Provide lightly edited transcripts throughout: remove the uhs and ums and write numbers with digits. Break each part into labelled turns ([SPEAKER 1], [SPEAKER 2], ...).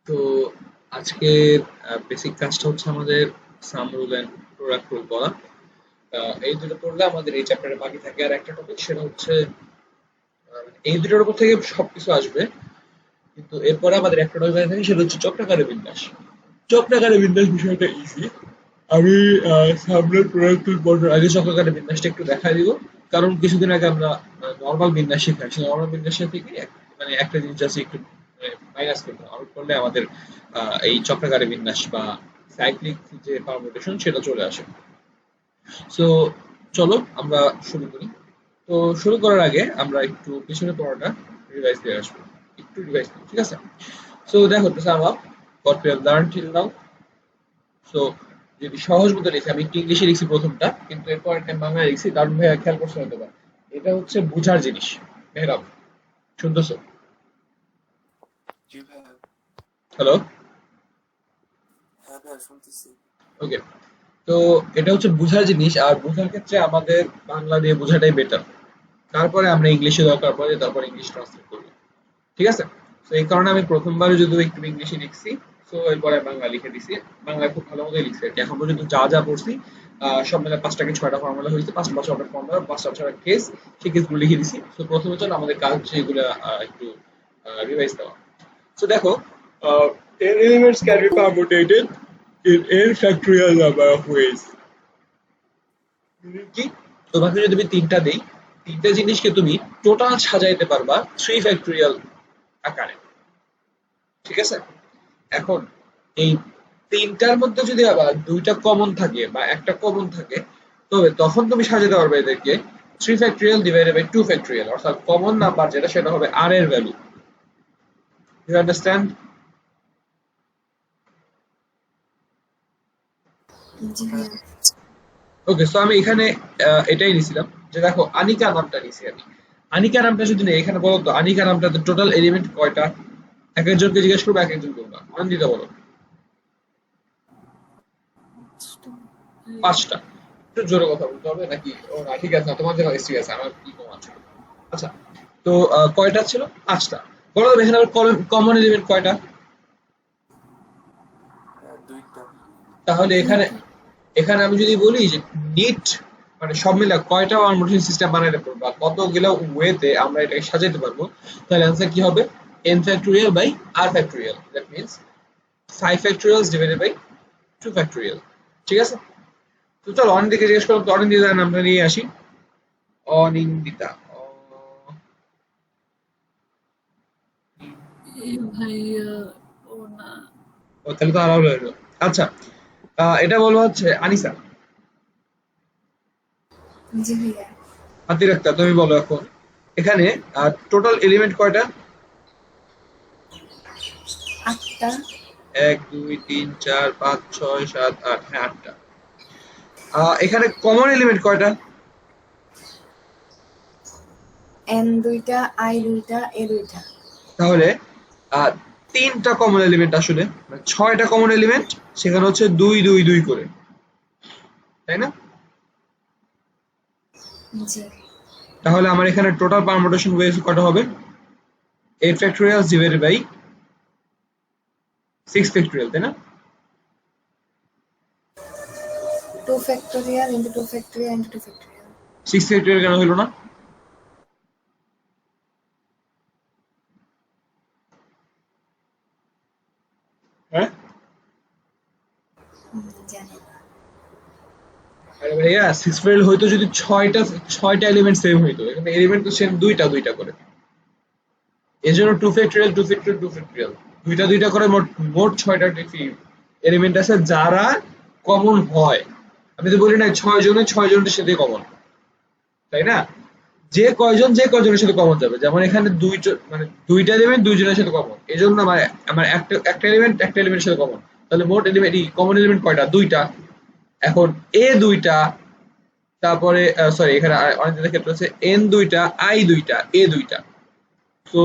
[SPEAKER 1] তো আজকে বেসিক কাজটা হচ্ছে আমাদের সাম রুল এন্ড প্রোডাক্ট রুল পড়া। এই দুটো পড়লে আমাদের এই চ্যাপ্টারে বাকি থাকে। আর একটা টপিক সেটা হচ্ছে এই দুটোর উপর থেকে সবকিছু আসবে, কিন্তু এরপরে আমাদের একটা টপিক থাকে সেটা হচ্ছে চক্রাকারে বিন্যাস। চক্রাকারে বিন্যাস বিষয়টা ইজি। আমি সামনের প্রোডাক্ট রুল পড়ার আগে চক্রাকারে বিন্যাসটা একটু দেখাই দিব, কারণ কিছুদিন আগে আমরা নর্মাল বিন্যাস শিখেছি। নর্মাল বিন্যাসের থেকে মানে একটা জিনিস আছে একটু মাইনাস করতে হবে, আউট করলে আমাদের এই চক্রাকারে বিন্যাস বা সাইক্লিক যে পারমুটেশন সেটা চলে আসে। সো চলো আমরা শুরু করি। তো শুরু করার আগে আমরা একটু পিছনে পড়াটা রিভাইজ দিয়ে আসবো, একটু রিভাইজ করি, ঠিক আছে? সো দেখো, to sum up what we have learned till now. So যদি সহজ মতো লিখি, আমি একটু ইংলিশে লিখছি প্রথমটা, কিন্তু এরপর একটা বাংলায় লিখছি। দারুণ ভাইয়া খেয়াল করছো হয়তো বা, এটা হচ্ছে বুঝার জিনিস। মেহরাব, শুনতেছো?
[SPEAKER 2] জি ভাইয়া।
[SPEAKER 1] হ্যালো,
[SPEAKER 2] হ্যাঁ ভাইয়া, শুনতেছি।
[SPEAKER 1] ওকে। তো এটা হচ্ছে বুঝার জিনিস, আর বুঝার ক্ষেত্রে আমাদের বাংলা দিয়ে বোঝাটাই বেটার। তারপরে আমরা ইংলিশে দরকার পড়ে তারপর ইংলিশ ট্রান্সলেট করবো, ঠিক আছে? তো এই কারণে আমি প্রথমবারে যদি একটু ইংলিশে লিখছি, তো এরপরে বাংলা লিখে দিছি। বাংলায় খুব ভালো মতোই লিখছি আর কি। এখন পর্যন্ত যা যা পড়ছি সব মিলে 5টা কি 6টা ফর্মুলা হয়েছে, 5টা ফর্মুলা, 5টা কেস, সেই কেসগুলো লিখে দিছি। তো প্রথমে চলো আমাদের কাজ হচ্ছে এগুলো একটু রিভাইজ দেওয়া। তো দেখো, n elements can be permutated in n factorial number of ways. কি? তোমাকে যদি আমি তিনটা দেই, তিনটা জিনিসকে তুমি টোটাল সাজাইতে পারবা 3 ফ্যাক্টোরিয়াল আকারে, ঠিক আছে? এখন এই তিনটার মধ্যে যদি আবার দুইটা কমন থাকে বা একটা কমন থাকে, তবে তখন তুমি সাজাতে পারবে এদেরকে 3 ফ্যাক্টোরিয়াল ডিভাইডেড বাই 2 ফ্যাক্টোরিয়াল, অর্থাৎ কমন নাম্বার যেটা সেটা হবে r এর ভ্যালু। You understand?
[SPEAKER 3] জি ভাইয়া।
[SPEAKER 1] ওকে, সো আমি এখানে এটাই নিছিলাম যে দেখো, আনিকা নামটা নিছি আমি। আনিকা নামটা যদি নেই, এখানে বলো তো আনিকা নামটাতে টোটাল এলিমেন্ট কয়টা? এক একজনকে জিজ্ঞেস করবো, এক একজন বলবা। আনন্দিতা বলো। 5টা। একটু জোরে কথা বলতে হবে নাকি? ও না, ঠিক আছে, না তোমার জন্য ঠিক আছে, আমার কি কম আছে। আচ্ছা, তো কয়টা ছিল? 5টা। বলো তো এখানে কমন এলিমেন্ট কয়টা?
[SPEAKER 2] দুইটা।
[SPEAKER 1] তাহলে এখানে এখানে আমি যদি বলি যে নিট মানে সব মিলে কয়টা পারমুটেশন সিস্টেম বানাইতে পারবো বা কতগুলো ওয়েতে আমরা এটাকে সাজাতে পারবো, তাহলে অ্যান্সার কি হবে? n factorial by r factorial, that means 5 factorials divided by 2 factorial, ঠিক আছে? তো চলো অনিন্দিকে জিজ্ঞেস করলাম, তো অনিন্দিতার নামটা নিয়ে আসি। অনিন্দিতা,
[SPEAKER 3] ভাইয়া ও না।
[SPEAKER 1] ও তাহলে তো আলাদা হলো। আচ্ছা, এটা বলবো হচ্ছে আনিসা।
[SPEAKER 3] জি ভাইয়া।
[SPEAKER 1] হাতির একটা, তুমি বলো এখন এখানে টোটাল এলিমেন্ট কয়টা?
[SPEAKER 3] 8টা।
[SPEAKER 1] 1 2 3 4 5 6 7 8, হ্যাঁ 8টা। এখানে কমন এলিমেন্ট কয়টা?
[SPEAKER 3] n 2টা, i 2টা, a 2টা।
[SPEAKER 1] তাহলে 3টা কমন এলিমেন্ট, আসলে মানে 6টা কমন এলিমেন্ট, সেখানে হচ্ছে 2 2 2 করে, তাই না?
[SPEAKER 3] জি।
[SPEAKER 1] তাহলে আমার এখানে টোটাল পারমুটেশন ওয়েজ কয়টা হবে? 8 ফ্যাক্টোরিয়াল ডিভাইডেড বাই 6 ফ্যাক্টোরিয়াল, তাই না?
[SPEAKER 3] 2 factorial into 2 factorial into 2 factorial.
[SPEAKER 1] 6 factorial কেন হলো না? হ্যাঁ,
[SPEAKER 3] জানি না।
[SPEAKER 1] আরে ভাইয়া 6 ফ্যাক্টোরিয়াল হয়তো যদি 6টা এলিমেন্ট সেম হইতো, এখানে এলিমেন্ট তো সেম দুইটা দুইটা করে। এজন্য 2 ফ্যাক্টোরিয়াল 2 ফ্যাক্টোরিয়াল 2 ফ্যাক্টোরিয়াল দুইটা দুইটা করে মোট মোট 6টা এলিমেন্ট আছে যারা কমন হয়। আমি তো বলি না 6 জনের 6 জনের সাথে কমন, তাই না? যে কয়জনের সাথে কমন যাবে, যেমন এখানে মানে দুইটা এলিমেন্ট দুইজনের সাথে কমন, এজন্য আমার আমার একটা এলিমেন্ট একটা এলিমেন্টের সাথে কমন। তাহলে মোট এলিমেন্ট কমন এলিমেন্ট কয়টা? দুইটা। এখন এ দুইটা, তারপরে সরি এখানে অনেকদের ক্ষেত্রে হচ্ছে এন দুইটা, আই দুইটা, এ দুইটা। তো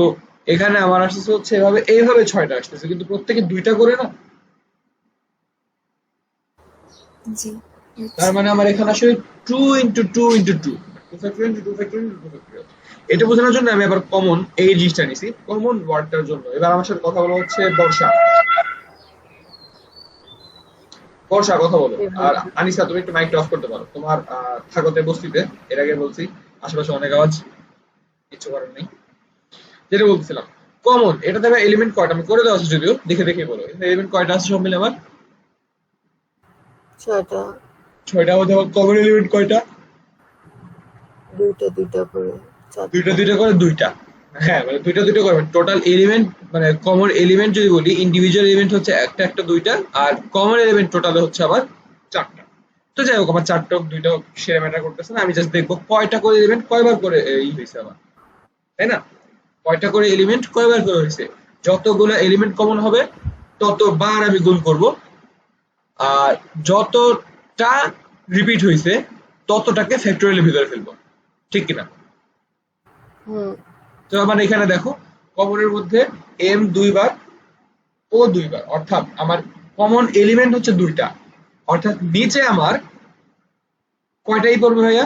[SPEAKER 1] এখানে আমার আসতেছে হচ্ছে এভাবে, এইভাবে 6টা আসতেছে, কিন্তু প্রত্যেকে দুইটা করে না।
[SPEAKER 3] জি।
[SPEAKER 1] তার মানে আমার এখানে আসলে 2 into 2 into 2, 2 factorial into 2 factorial into 2 factorial. এটা বোঝানোর জন্য আমি আবার কমন এই জিনিসটা নিছি, কমন ওয়ার্ডটার জন্য। এবার আমার সাথে কথা বলা হচ্ছে বর্ষা। বর্ষা কথা বলো। আর
[SPEAKER 3] এভাবে
[SPEAKER 1] আনিসা তুমি একটু মাইকটা অফ করতে পারো, তোমার থাকতে বস্তিতে এর আগে বলছি আশেপাশে অনেক আওয়াজ, কিছু করার নেই। যেটা বলছিলাম, কমন এটা দেবে এলিমেন্ট কয়টা আমি করে দেওয়া আছে, যদিও দেখে দেখে বলো এলিমেন্ট কয়টা আছে সব মিলে আমার।
[SPEAKER 3] 6টা,
[SPEAKER 1] 6টা মধ্যে আমার কমন এলিমেন্ট কয়টা?
[SPEAKER 3] 2টা 2টা করে,
[SPEAKER 1] দুইটা
[SPEAKER 3] 4টা।
[SPEAKER 1] দুইটা করে দুইটা। হ্যাঁ মানে দুইটা দুইটা করবেন টোটাল এলিমেন্ট, মানে কমন এলিমেন্ট যদি বলি ইন্ডিভিজুয়াল এলিমেন্ট হচ্ছে একটা একটা দুইটা, আর কমন এলিমেন্ট টোটাল হচ্ছে আবার 4টা। তো যাই হোক আমার 4টা হোক 2টা হোক সেটা ম্যাটার করতেছে না, আমি জাস্ট দেখবো কয়টা করে এলিমেন্ট কয়বার করে হয়েছে আমার, তাই না? কয়টা করে এলিমেন্ট কয়বার করে হয়েছে, যতগুলো এলিমেন্ট কমন হবে ততবার আমি গুণ করব, আর যতটা রিপিট হয়েছে ততটাকে ফ্যাক্টরিয়ালের ভিতরে ফেলবো, ঠিক কিনা?
[SPEAKER 3] হুম।
[SPEAKER 1] তো আমার এখানে দেখো কমনের মধ্যে এম 2বার ও 2বার, অর্থাৎ আমার কমন এলিমেন্ট হচ্ছে 2টা, অর্থাৎ নিচে আমার কয়টাই পড়বে ভাইয়া,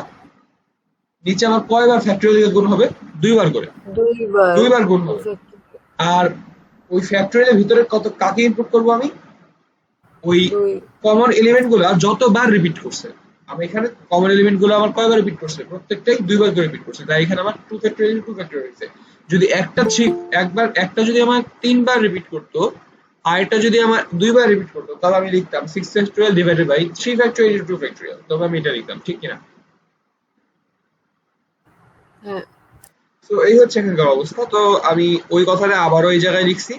[SPEAKER 1] নিচে আমার কয়বার ফ্যাক্টরিয়াল গুণ হবে? 2বার করে,
[SPEAKER 3] 2বার
[SPEAKER 1] 2বার গুণ
[SPEAKER 3] 2
[SPEAKER 1] হবে।
[SPEAKER 3] ফ্যাক্টর
[SPEAKER 1] আর ওই ফ্যাক্টরিয়ালের ভিতরে কত কাকে ইনপুট করব আমি? ওই
[SPEAKER 3] 2।
[SPEAKER 1] কমন এলিমেন্ট গুলো যতবার রিপিট করছে, আমি এখানে কমন এলিমেন্ট গুলো আমার কয়বার রিপিট করছে, প্রত্যেকটাই 2বার করে রিপিট করছে, তাই এখানে আমার 2 ফ্যাক্টরিয়াল 2 ফ্যাক্টরিয়াল হয়েছে। যদি একটা একবার একটা যদি আমার 3বার রিপিট করতো, আর এটা যদি আমার 2বার রিপিট করতো, তাহলে আমি লিখতাম 6 factorial divided by 3 factorial into 2 factorial, তবে আমি এটা লিখতাম, ঠিক কিনা?
[SPEAKER 3] হ্যাঁ।
[SPEAKER 1] তো এই হচ্ছে এখানকার অবস্থা। তো আমি ওই কথাটা আবারও এই জায়গায় লিখছি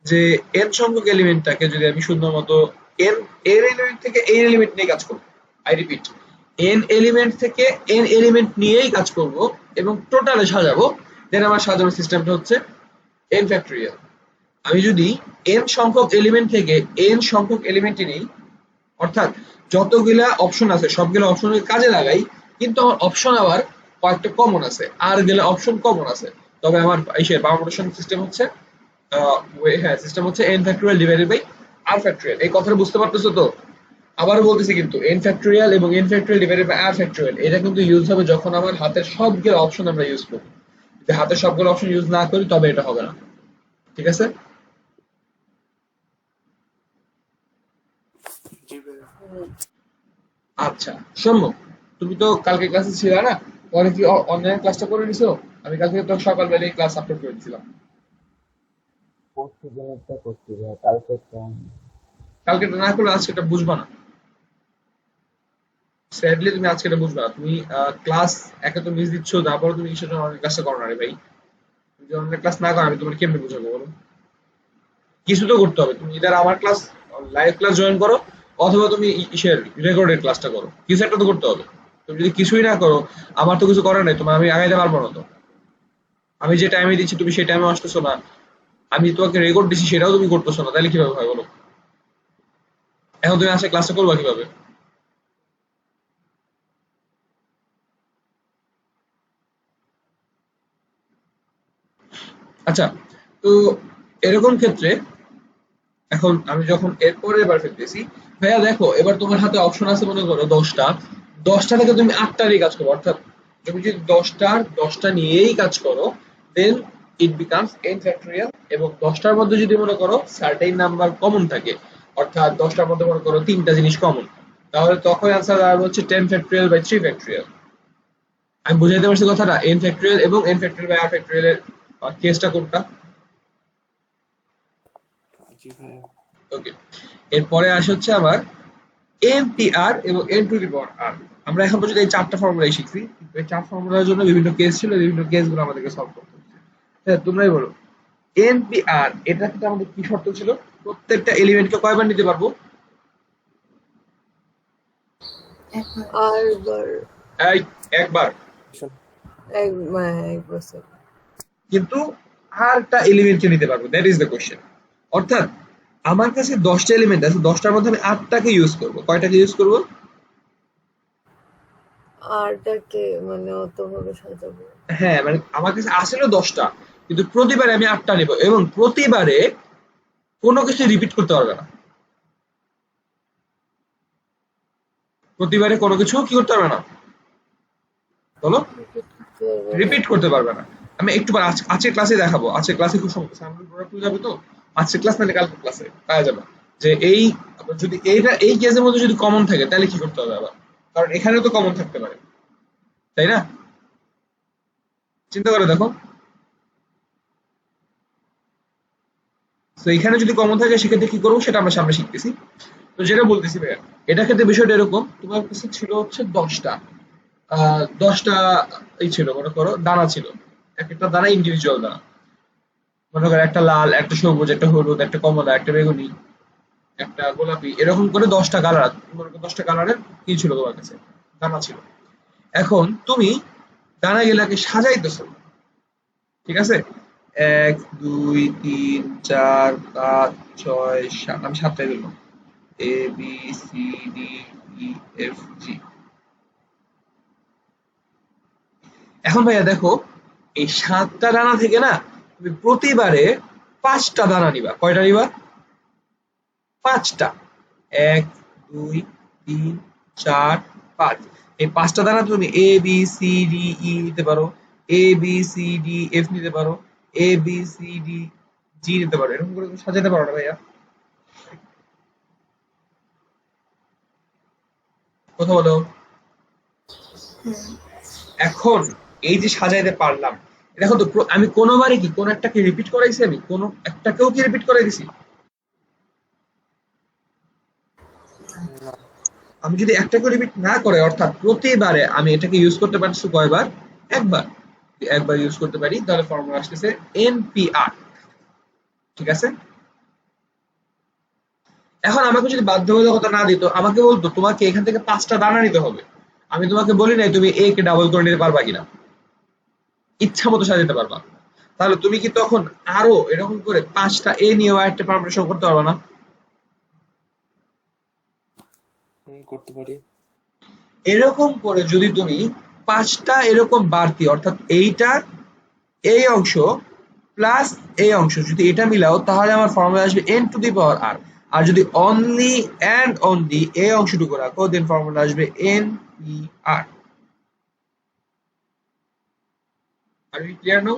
[SPEAKER 1] যে n সংখ্যক এলিমেন্টটাকে যদি আমি সুন্দর মতো n এর এলিমেন্ট থেকে n এলিমেন্ট নিয়ে কাজ করব, আই রিপিট n এলিমেন্ট থেকে n এলিমেন্ট নিয়েই কাজ করব এবং টোটালে সাজাবো, দেন আমার সাজানোর সিস্টেমটা হচ্ছে n ফ্যাক্টরিয়াল। আমি যদি n সংখ্যক এলিমেন্ট থেকে n সংখ্যক এলিমেন্টই নেই, অর্থাৎ যতগুলা অপশন আছে সবগুলা অপশনের কাজে লাগাই, কিন্তু আমার অপশন আবার কয়েকটা কমন আছে, আর গেলে অপশন কমন আছে, তবে আমার এই পারমুটেশন সিস্টেম হচ্ছে হ্যাঁ সিস্টেম হচ্ছে n factorial divided by r factorial. এই কথাটা বুঝতে পারতেছো তো? আবারও বলতেছি কিন্তু n ফ্যাক্টরিয়াল এবং n factorial divided by r factorial এটা কিন্তু ইউজ হবে যখন আমার হাতের সবগুলো অপশন আমরা ইউজ করব। যদি হাতের সবগুলো অপশন ইউজ না করি তবে এটা হবে না, ঠিক আছে? আচ্ছা সৌম্য, তুমি তো কালকে ক্লাসে ছিলে না, পরে কি অনলাইন ক্লাসটা করে নিছো? আমি কালকে তো সকালবেলায় ক্লাস আপলোড করে দিয়েছিলাম।
[SPEAKER 2] পরশু দিনেরটা করছি ভাই, কালকেরটা
[SPEAKER 1] কালকে না করলে আজকে এটা বুঝবা না, স্যাডলি তুমি আজকে এটা বুঝবা না। তুমি ক্লাস একে তো মিস দিচ্ছ, তারপরে তুমি কিসের জন্য অনলাইন ক্লাসটা করো না রে ভাই? তুমি যদি অনলাইন ক্লাস না করো আমি তোমার কেমনে বুঝাবো বলো? কিছু তো করতে হবে, তুমি ইদার আমার ক্লাস লাইভ ক্লাস জয়েন করো, অথবা তুমি ইসের রেকর্ডেড ক্লাসটা করো, কিছু একটা তো করতে হবে। তুমি যদি কিছুই না করো, আমার তো কিছু করার নাই, তোমার আমি আগাইতে পারবো না তো। আমি যে টাইমে দিচ্ছি তুমি সেই টাইমে আসতেছো না, আমি তোমাকে রেকর্ড দিচ্ছি সেটাও তুমি করতেছো না, তাহলে কিভাবে হয় বলো? এখন তুমি আসে ক্লাসটা করবা কিভাবে? আচ্ছা, তো এরকম ক্ষেত্রে এখন আমি যখন এরপরে এবার ফেলতেছি, ভাইয়া দেখো এবার তোমার হাতে অপশন আছে মনে করো 10টা, 10টা থেকে তুমি 8টা নিয়ে কাজ করো, অর্থাৎ তুমি যদি 10টা নিয়েই কাজ করো, দেন ইট বিকামস n ফ্যাক্টরিয়াল। এবং 10টার মধ্যে যদি মনে করো সার্টেন নাম্বার কমন থাকে, অর্থাৎ 10টার মধ্যে মনে করো 3টা জিনিস কমন, তাহলে তখন অ্যান্সার দাঁড়াবে হচ্ছে 10 ফ্যাক্টরিয়াল বাই 3 ফ্যাক্টরিয়াল। আমি বুঝাইতে পারছি কথাটা? n ফ্যাক্টরিয়াল এবং n factorial by r factorial এর কেসটা কোনটা?
[SPEAKER 2] জি ভাই।
[SPEAKER 1] ওকে, এরপরে আসে হচ্ছে আমার npr এবং n two the power r। আমরা এখন পর্যন্ত এই 4টা ফর্মুলাই শিখছি, কিন্তু এই 4 ফর্মুলার জন্য বিভিন্ন কেস ছিল, বিভিন্ন কেসগুলো আমাদেরকে সলভ করতে হচ্ছে। হ্যাঁ তোমরাই বলো, npr এটা কিন্তু আমাদের কি শর্ত ছিল? প্রত্যেকটা এলিমেন্টকে কয়বার নিতে পারবো?
[SPEAKER 3] একবার। আরবার
[SPEAKER 1] এই একবার।
[SPEAKER 3] এক বছর।
[SPEAKER 1] কিন্তু আরটা এলিমেন্টকে নিতে পারবো, দ্যাট ইজ দ্য কোশ্চেন। অর্থাৎ আমার কাছে 10টা এলিমেন্ট আছে, 10টার মধ্যে আমি 8টাকে ইউজ করব। কয়টাকে ইউজ করব?
[SPEAKER 3] আরটাকে মানে অতভাবে সাজাবো।
[SPEAKER 1] হ্যাঁ মানে আমার কাছে আসলে 10টা, কিন্তু প্রতিবারে আমি 8টা নেব এবং প্রতিবারে কোনো কিছু রিপিট করতে পারবে না। প্রতিবারে কোনো কিছু কি করতে পারবে না বলো? রিপিট করতে পারবে না। আমি একটু পর আজকে ক্লাসে দেখাবো, আজকে ক্লাসে খুব স্যাম্পল প্রোডাক্ট যাবে, তো আজকে ক্লাস মানে কালকে ক্লাসে পাওয়া যাবে। যে এই যদি এই কেসের মধ্যে যদি কমন থাকে তাহলে কি করতে হবে আবার, কারণ এখানেও তো কমন থাকতে পারে, তাই না? চিন্তা করে দেখো। তো এখানে যদি কমন থাকে সেক্ষেত্রে কি করবো সেটা আমরা সামনে শিখতেছি। তো যেটা বলতেছি ভাইয়া, এটা ক্ষেত্রে বিষয়টা এরকম, তোমার কাছে ছিল হচ্ছে 10টা 10টা এই ছিল, মনে করো দানা ছিল, এক একটা দানা ইন্ডিভিজুয়াল দানা, মনে করো একটা লাল, একটা সবুজ, একটা হলুদ, একটা কমলা, একটা বেগুনি, একটা গোলাপি, এরকম করে 10টা কালার, মনে করো 10টা কালারের কি ছিল তোমার কাছে, দানা ছিল। এখন তুমি দানা গুলাকে সাজাইতেছো, ঠিক আছে? 1 2 3 4 5 6 7, আমি 7টাই দিলাম, A B C D E F G. এখন ভাইয়া দেখো, এই 7টা দানা থেকে না তুমি প্রতিবারে 5টা দানা নিবা। কয়টা নিবা? 5টা। 1 2 3 4 5। এই 5টা দানা তুমি এ বি সি ডি ই নিতে পারো, এ বি সি ডি এফ নিতে পারো, এ বি সি ডি জি নিতে পারো, এরকম করে তুমি সাজাতে পারো না ভাইয়া? কথা বলো। এখন এই যে সাজাইতে পারলাম, দেখো তো আমি কোনোবারই কি কোন একটাকে রিপিট করাইছি? আমি কোন একটাকেও কি রিপিট করাই দিছি?
[SPEAKER 2] না।
[SPEAKER 1] আমি যদি একটাকে রিপিট না করে, অর্থাৎ প্রতিবারে আমি এটাকে ইউজ করতে পারছি কয়বার? একবার। যদি একবার ইউজ করতে পারি তাহলে ফর্মুলা আসতেছে এনপিআর, ঠিক আছে? এখন আমাকে যদি বাধ্যবাধকতা না দিত, আমাকে বলতো তোমাকে এখান থেকে 5টা দানা নিতে হবে, আমি তোমাকে বলি নাই তুমি এ কে ডাবল করে নিতে পারবা কিনা, ইচ্ছা মতো সাজাতে পারবা, তাহলে তুমি কি তখন আরো এরকম করে 5টা এ নিয়েও একটা পারমিশন করতে পারবা না?
[SPEAKER 2] করতে পারি।
[SPEAKER 1] এরকম করে যদি তুমি 5টা এরকম বাড়তি, অর্থাৎ এইটা এই অংশ প্লাস এই অংশ যদি এটা মিলাও, তাহলে আমার ফর্মুলা আসবে এন টু দি পাওয়ার আর। আর যদি অনলি অ্যান্ড অনলি এই অংশটুকু রাখো, দেন ফর্মুলা আসবে এন পি আর। আর কি ক্লিয়ার নাও?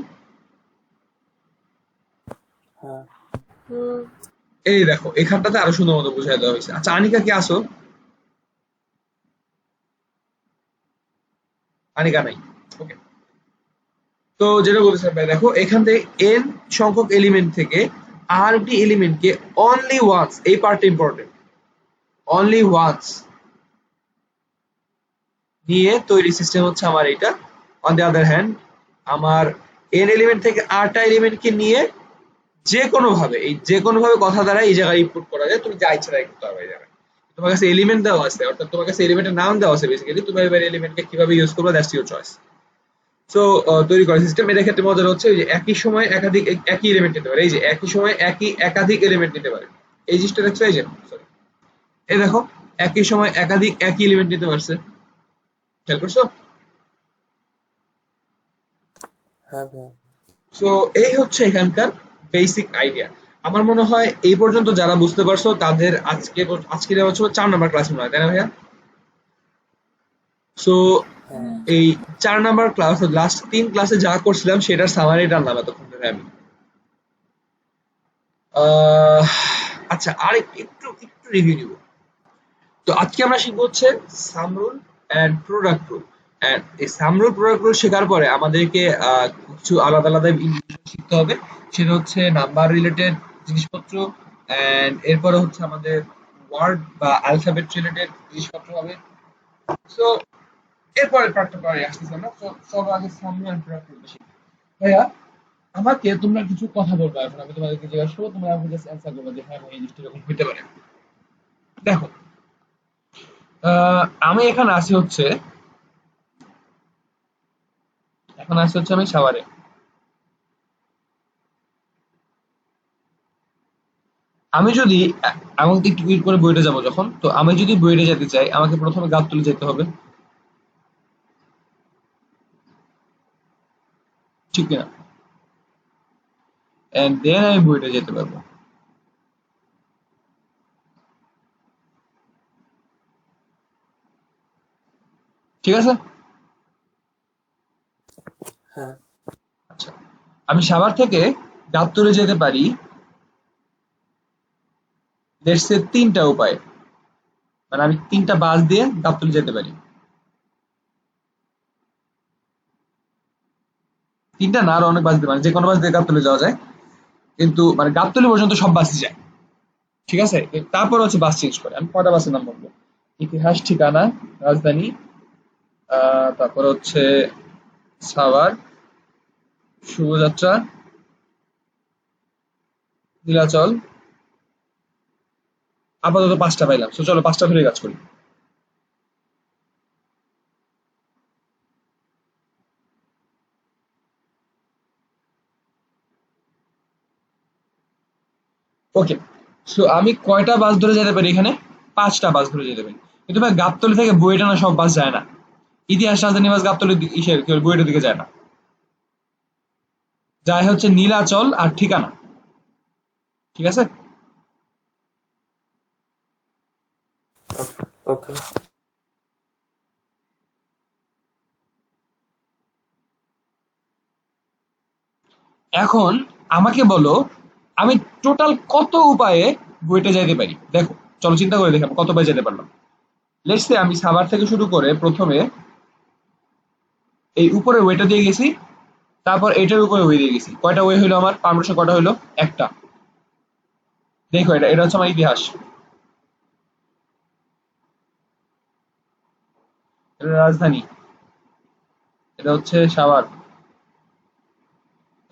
[SPEAKER 2] হ্যাঁ।
[SPEAKER 1] এই দেখো এখানটাতে আরো সুন্দর মতো বুঝাই দেওয়া হয়েছে। আচ্ছা আনিকা কি আসো? আনিকা নাই, ওকে। তো যেটা বলতেছিলাম ভাই, দেখো এখান থেকে এন সংখ্যক এলিমেন্ট থেকে আর একটি এলিমেন্টকে অনলি ওয়ান্স, এই পার্টটা ইম্পর্টেন্ট, অনলি ওয়ান্স নিয়ে তৈরি সিস্টেম হচ্ছে আমার এটা। অন দি আদার হ্যান্ড, আমার এন এলিমেন্ট থেকে আরটা এলিমেন্টকে নিয়ে যে কোনো ভাবে, এই যে কোনো ভাবে কথা দ্বারা এই জায়গায় ইনপুট করা যায়, তুমি যা ইচ্ছা তাই করতে পারবে এই জায়গায়। তোমার কাছে এলিমেন্ট দেওয়া আছে, অর্থাৎ তোমার কাছে এলিমেন্টের নাম দেওয়া আছে, বেসিক্যালি তুমি এবার এলিমেন্টকে কিভাবে ইউজ করবে দ্যাটস ইউর চয়েস। সো তৈরি করা সিস্টেম, এর ক্ষেত্রে মজার হচ্ছে যে একই সময় একাধিক একই এলিমেন্ট নিতে পারে, এই যে একই সময় একাধিক এলিমেন্ট নিতে পারে, এই জিনিসটা দেখছো? এই যে সরি, এই দেখো একই সময় একাধিক একই এলিমেন্ট নিতে পারছে, খেয়াল করছো?
[SPEAKER 2] হ্যাঁ ভাইয়া।
[SPEAKER 1] সো এই হচ্ছে এখানকার বেসিক আইডিয়া। আমার মনে হয় এই পর্যন্ত যারা বুঝতে পারছো তাদের আজকের হচ্ছে 4 নাম্বার ক্লাস মনে হয়, তাই না ভাইয়া? সো
[SPEAKER 2] হ্যাঁ।
[SPEAKER 1] এই 4 নাম্বার ক্লাস, লাস্ট 3 ক্লাসে যা করছিলাম সেটার সামারি টানলাম এতক্ষণ ধরে আমি। আহ, আচ্ছা আর একটু একটু রিভিউ নিব। তো আজকে আমরা শিখবো হচ্ছে sum rule and product rule. And এই সাম রুল প্রোডাক্ট রুল শেখার পরে আমাদেরকে কিছু আলাদা আলাদা শিখতে হবে, সেটা হচ্ছে নাম্বার রিলেটেড জিনিসপত্র, এন্ড এরপরে হচ্ছে আমাদের ওয়ার্ড বা অ্যালফাবেট রিলেটেড জিনিসপত্র হবে। সো এরপরে পার্টটা পরে আসতেছে না, তো সবার আগে সাম রুল এন্ড প্রোডাক্ট রুল শিখি। ভাইয়া আমাকে তোমরা কিছু কথা বলবা, এখন আমি তোমাদেরকে জিজ্ঞাসা করবো, তোমরা আমাকে জাস্ট অ্যান্সার করবে যে হ্যাঁ ভাই এই জিনিসটা এরকম হইতে পারে। দেখো আমি এখানে আছি হচ্ছে, এখন আসছে হচ্ছে আমি সাভারে। আমি যদি আমাকে একটু ক্লিক করে বইটা যাবো যখন, তো আমি যদি বইটা যেতে চাই আমাকে প্রথমে গাবতলী যেতে হবে, ঠিক না? এন্ড দেন আমি বইটা যেতে পারবো, ঠিক আছে?
[SPEAKER 2] হ্যাঁ।
[SPEAKER 1] আচ্ছা আমি সাভার থেকে গাবতলী যেতে পারি দেখছে তিনটা উপায়, মানে আমি তিনটা বাস দিয়ে গাবতলী যেতে পারি। তিনটা না, আরো অনেক বাস দিয়ে, মানে যে কোনো বাস দিয়ে গাবতলী যাওয়া যায়, কিন্তু মানে গাবতলী পর্যন্ত সব বাসই যায়। ঠিক আছে, তারপর হচ্ছে বাস চেঞ্জ করে। আমি কটা বাসের নাম বলবো: ইতিহাস, ঠিকানা, রাজধানী, তারপর হচ্ছে সাভার, শুভযাত্রা, নীলাচল। আপাতত পাঁচটা পাইলাম, তো চলো পাঁচটা ধরে কাজ করি। ওকে, সো আমি কয়টা বাস ধরে যেতে পারি এখানে? পাঁচটা বাস ধরে যেতে পারি। কিন্তু ভাই গাবতলী থেকে বুয়েটা না সব বাস যায় না। ইতিহাস, রাজধানী বাস গাবতলীর ইসের বুয়েটের দিকে যায় না, যায় হচ্ছে নীলাচল আর ঠিকানা। ঠিক আছে,
[SPEAKER 2] ওকে।
[SPEAKER 1] এখন আমাকে বলো আমি টোটাল কত উপায়ে বুয়েটে যাইতে পারি। দেখো, চলো চিন্তা করে দেখি আমি কত উপায়ে যেতে পারলাম। লেটস সে আমি সাভার থেকে শুরু করে প্রথমে এই উপরে ওয়েটা দিয়ে গেছি, তারপর এটার উপরে ওয়ে দিয়ে গেছি। কয়টা ওয়ে হইলো আমার? পারমিশন কয়টা হইলো? একটা। দেখো, এটা এটা হচ্ছে আমার ইতিহাস, এটা রাজধানী, এটা হচ্ছে সাভার,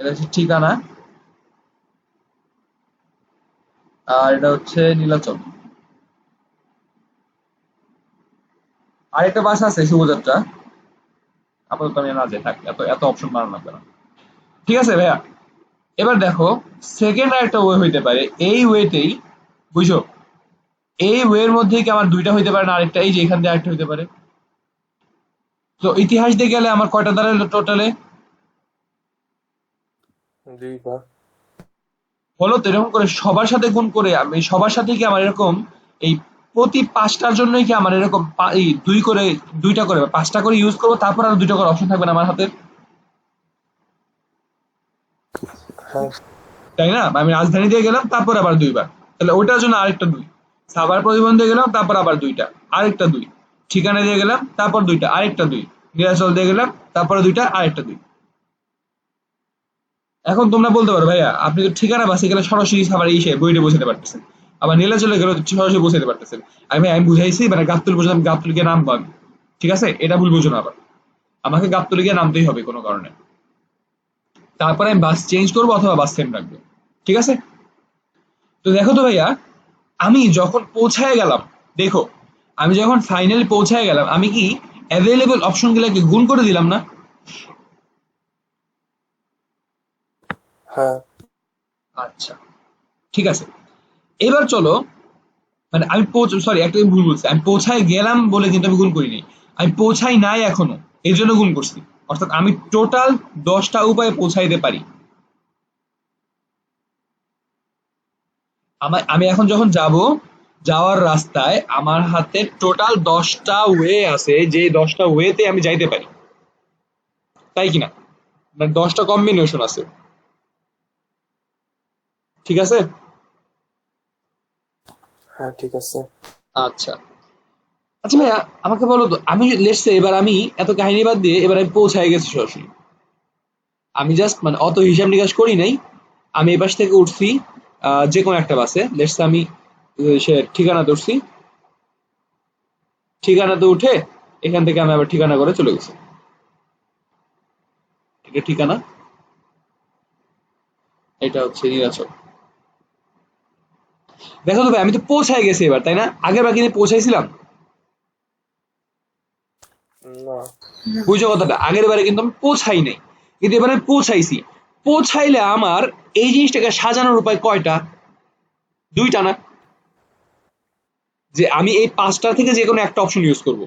[SPEAKER 1] এটা হচ্ছে ঠিকানা, আর এটা হচ্ছে নীলাচল। আরেকটা বাস আছে শুভযাত্রা, আপাতত আমি না যাই, থাক, এত এত অপশন বানানো লাগবে না। ঠিক আছে ভাইয়া, এবার দেখো সেকেন্ড আরেকটা ওয়ে হইতে পারে এই ওয়েতেই, বুঝছো? এই ওয়ের মধ্যে কি আমার দুইটা হইতে পারে না আরেকটা, এই যে এখান দিয়ে আরেকটা হইতে পারে। তো ইতিহাস দিয়ে গেলে আমার কয়টা দাঁড়ালো টোটালে?
[SPEAKER 2] 2 বার।
[SPEAKER 1] বলো তো, এরকম করে সবার সাথে গুণ করে আমি সবার সাথে কি আমার এরকম এই প্রতি পাঁচটার জন্যই কি আমার এরকম এই দুই করে, দুইটা করে বা পাঁচটা করে ইউজ করবো, তারপর আর দুইটা করে অপশন থাকবে না আমার হাতে,
[SPEAKER 2] হ্যাঁ।
[SPEAKER 1] তাই না? আমি রাজধানী দিয়ে গেলাম তারপর আবার দুইবার, তাহলে ওইটার জন্য আরেকটা দুই। সাভার পরিবহন দিয়ে গেলাম তারপর আবার দুইটা, আরেকটা দুই। ঠিকানা দিয়ে গেলাম তারপর দুইটা, আরেকটা দুই। নীলাচল দিয়ে গেলাম তারপরে দুইটা, আরেকটা দুই। এখন তোমরা বলতে পারো ভাইয়া আপনি তো ঠিকানা বাসে গেলে সরাসরি সাভার এসে বইটা বোঝাতে পারতেছেন, আবার নীলাচলে গেলে সরাসরি বোঝাতে পারতেছেন। আমি ভাই আমি বুঝাইছি, মানে গাবতলী বুঝলাম, গাবতলী গিয়ে নামবো আমি। ঠিক আছে, এটা ভুল বুঝো না আবার, আমাকে গাবতলী গিয়ে নামতেই হবে কোনো কারণে, তারপরে আমি বাস চেঞ্জ করবো অথবা বাস সেম রাখবো। ঠিক আছে, তো দেখো তো ভাইয়া, আমি যখন পৌঁছায় গেলাম, দেখো আমি যখন ফাইনালি পৌঁছায় গেলাম, আমি কি অ্যাভেলেবল অপশন গুলাকে গুণ করে দিলাম না?
[SPEAKER 2] হ্যাঁ।
[SPEAKER 1] আচ্ছা, ঠিক আছে, এবার চলো, মানে আমি সরি একটা ভুল বলছি, আমি পৌঁছায় গেলাম বলে কিন্তু আমি গুণ করিনি, আমি পৌঁছাই নাই এখনো, এই জন্য গুণ করছি। অর্থাৎ আমি টোটাল 10টা উপায়ে পৌঁছাইতে পারি। আমি এখন যখন যাব, যাওয়ার রাস্তায় আমার হাতে টোটাল 10টা ওয়ে আছে, যে 10টা ওয়েতে আমি যাইতে পারি, তাই কিনা? মানে 10টা কম্বিনেশন আছে। ঠিক আছে,
[SPEAKER 2] হ্যাঁ, ঠিক আছে।
[SPEAKER 1] আচ্ছা আচ্ছা ভাইয়া, আমাকে বলো তো, আমি লেটস এবার আমি এত কাহিনী বাদ দিয়ে এবার আমি পৌঁছায় গেছি সরাসরি, আমি জাস্ট মানে অত হিসাব নিকাশ করি নাই, আমি এ পাশ থেকে উঠছি যে কোনো একটা বাসে, লেটস আমি সে ঠিকানা ধরছি, ঠিকানাতে উঠে এখান থেকে আমি আবার ঠিকানা করে চলে গেছি। এটা ঠিকানা, এটা হচ্ছে নীলাচল। দেখো তো ভাই, আমি তো পৌঁছায় গেছি এবার, তাই না? আগের বার কিন্তু পৌঁছাইছিলাম,
[SPEAKER 2] না।
[SPEAKER 1] বুঝছো কথাটা? আগের বারে কিন্তু আমি পৌঁছাই নাই, কিন্তু এবারে পৌঁছাইছি। পৌঁছাইলে আমার এই জিনিসটাকে সাজানোর উপায় কয়টা? দুইটা না? যে আমি এই পাঁচটা থেকে যে কোনো একটা অপশন ইউজ করব,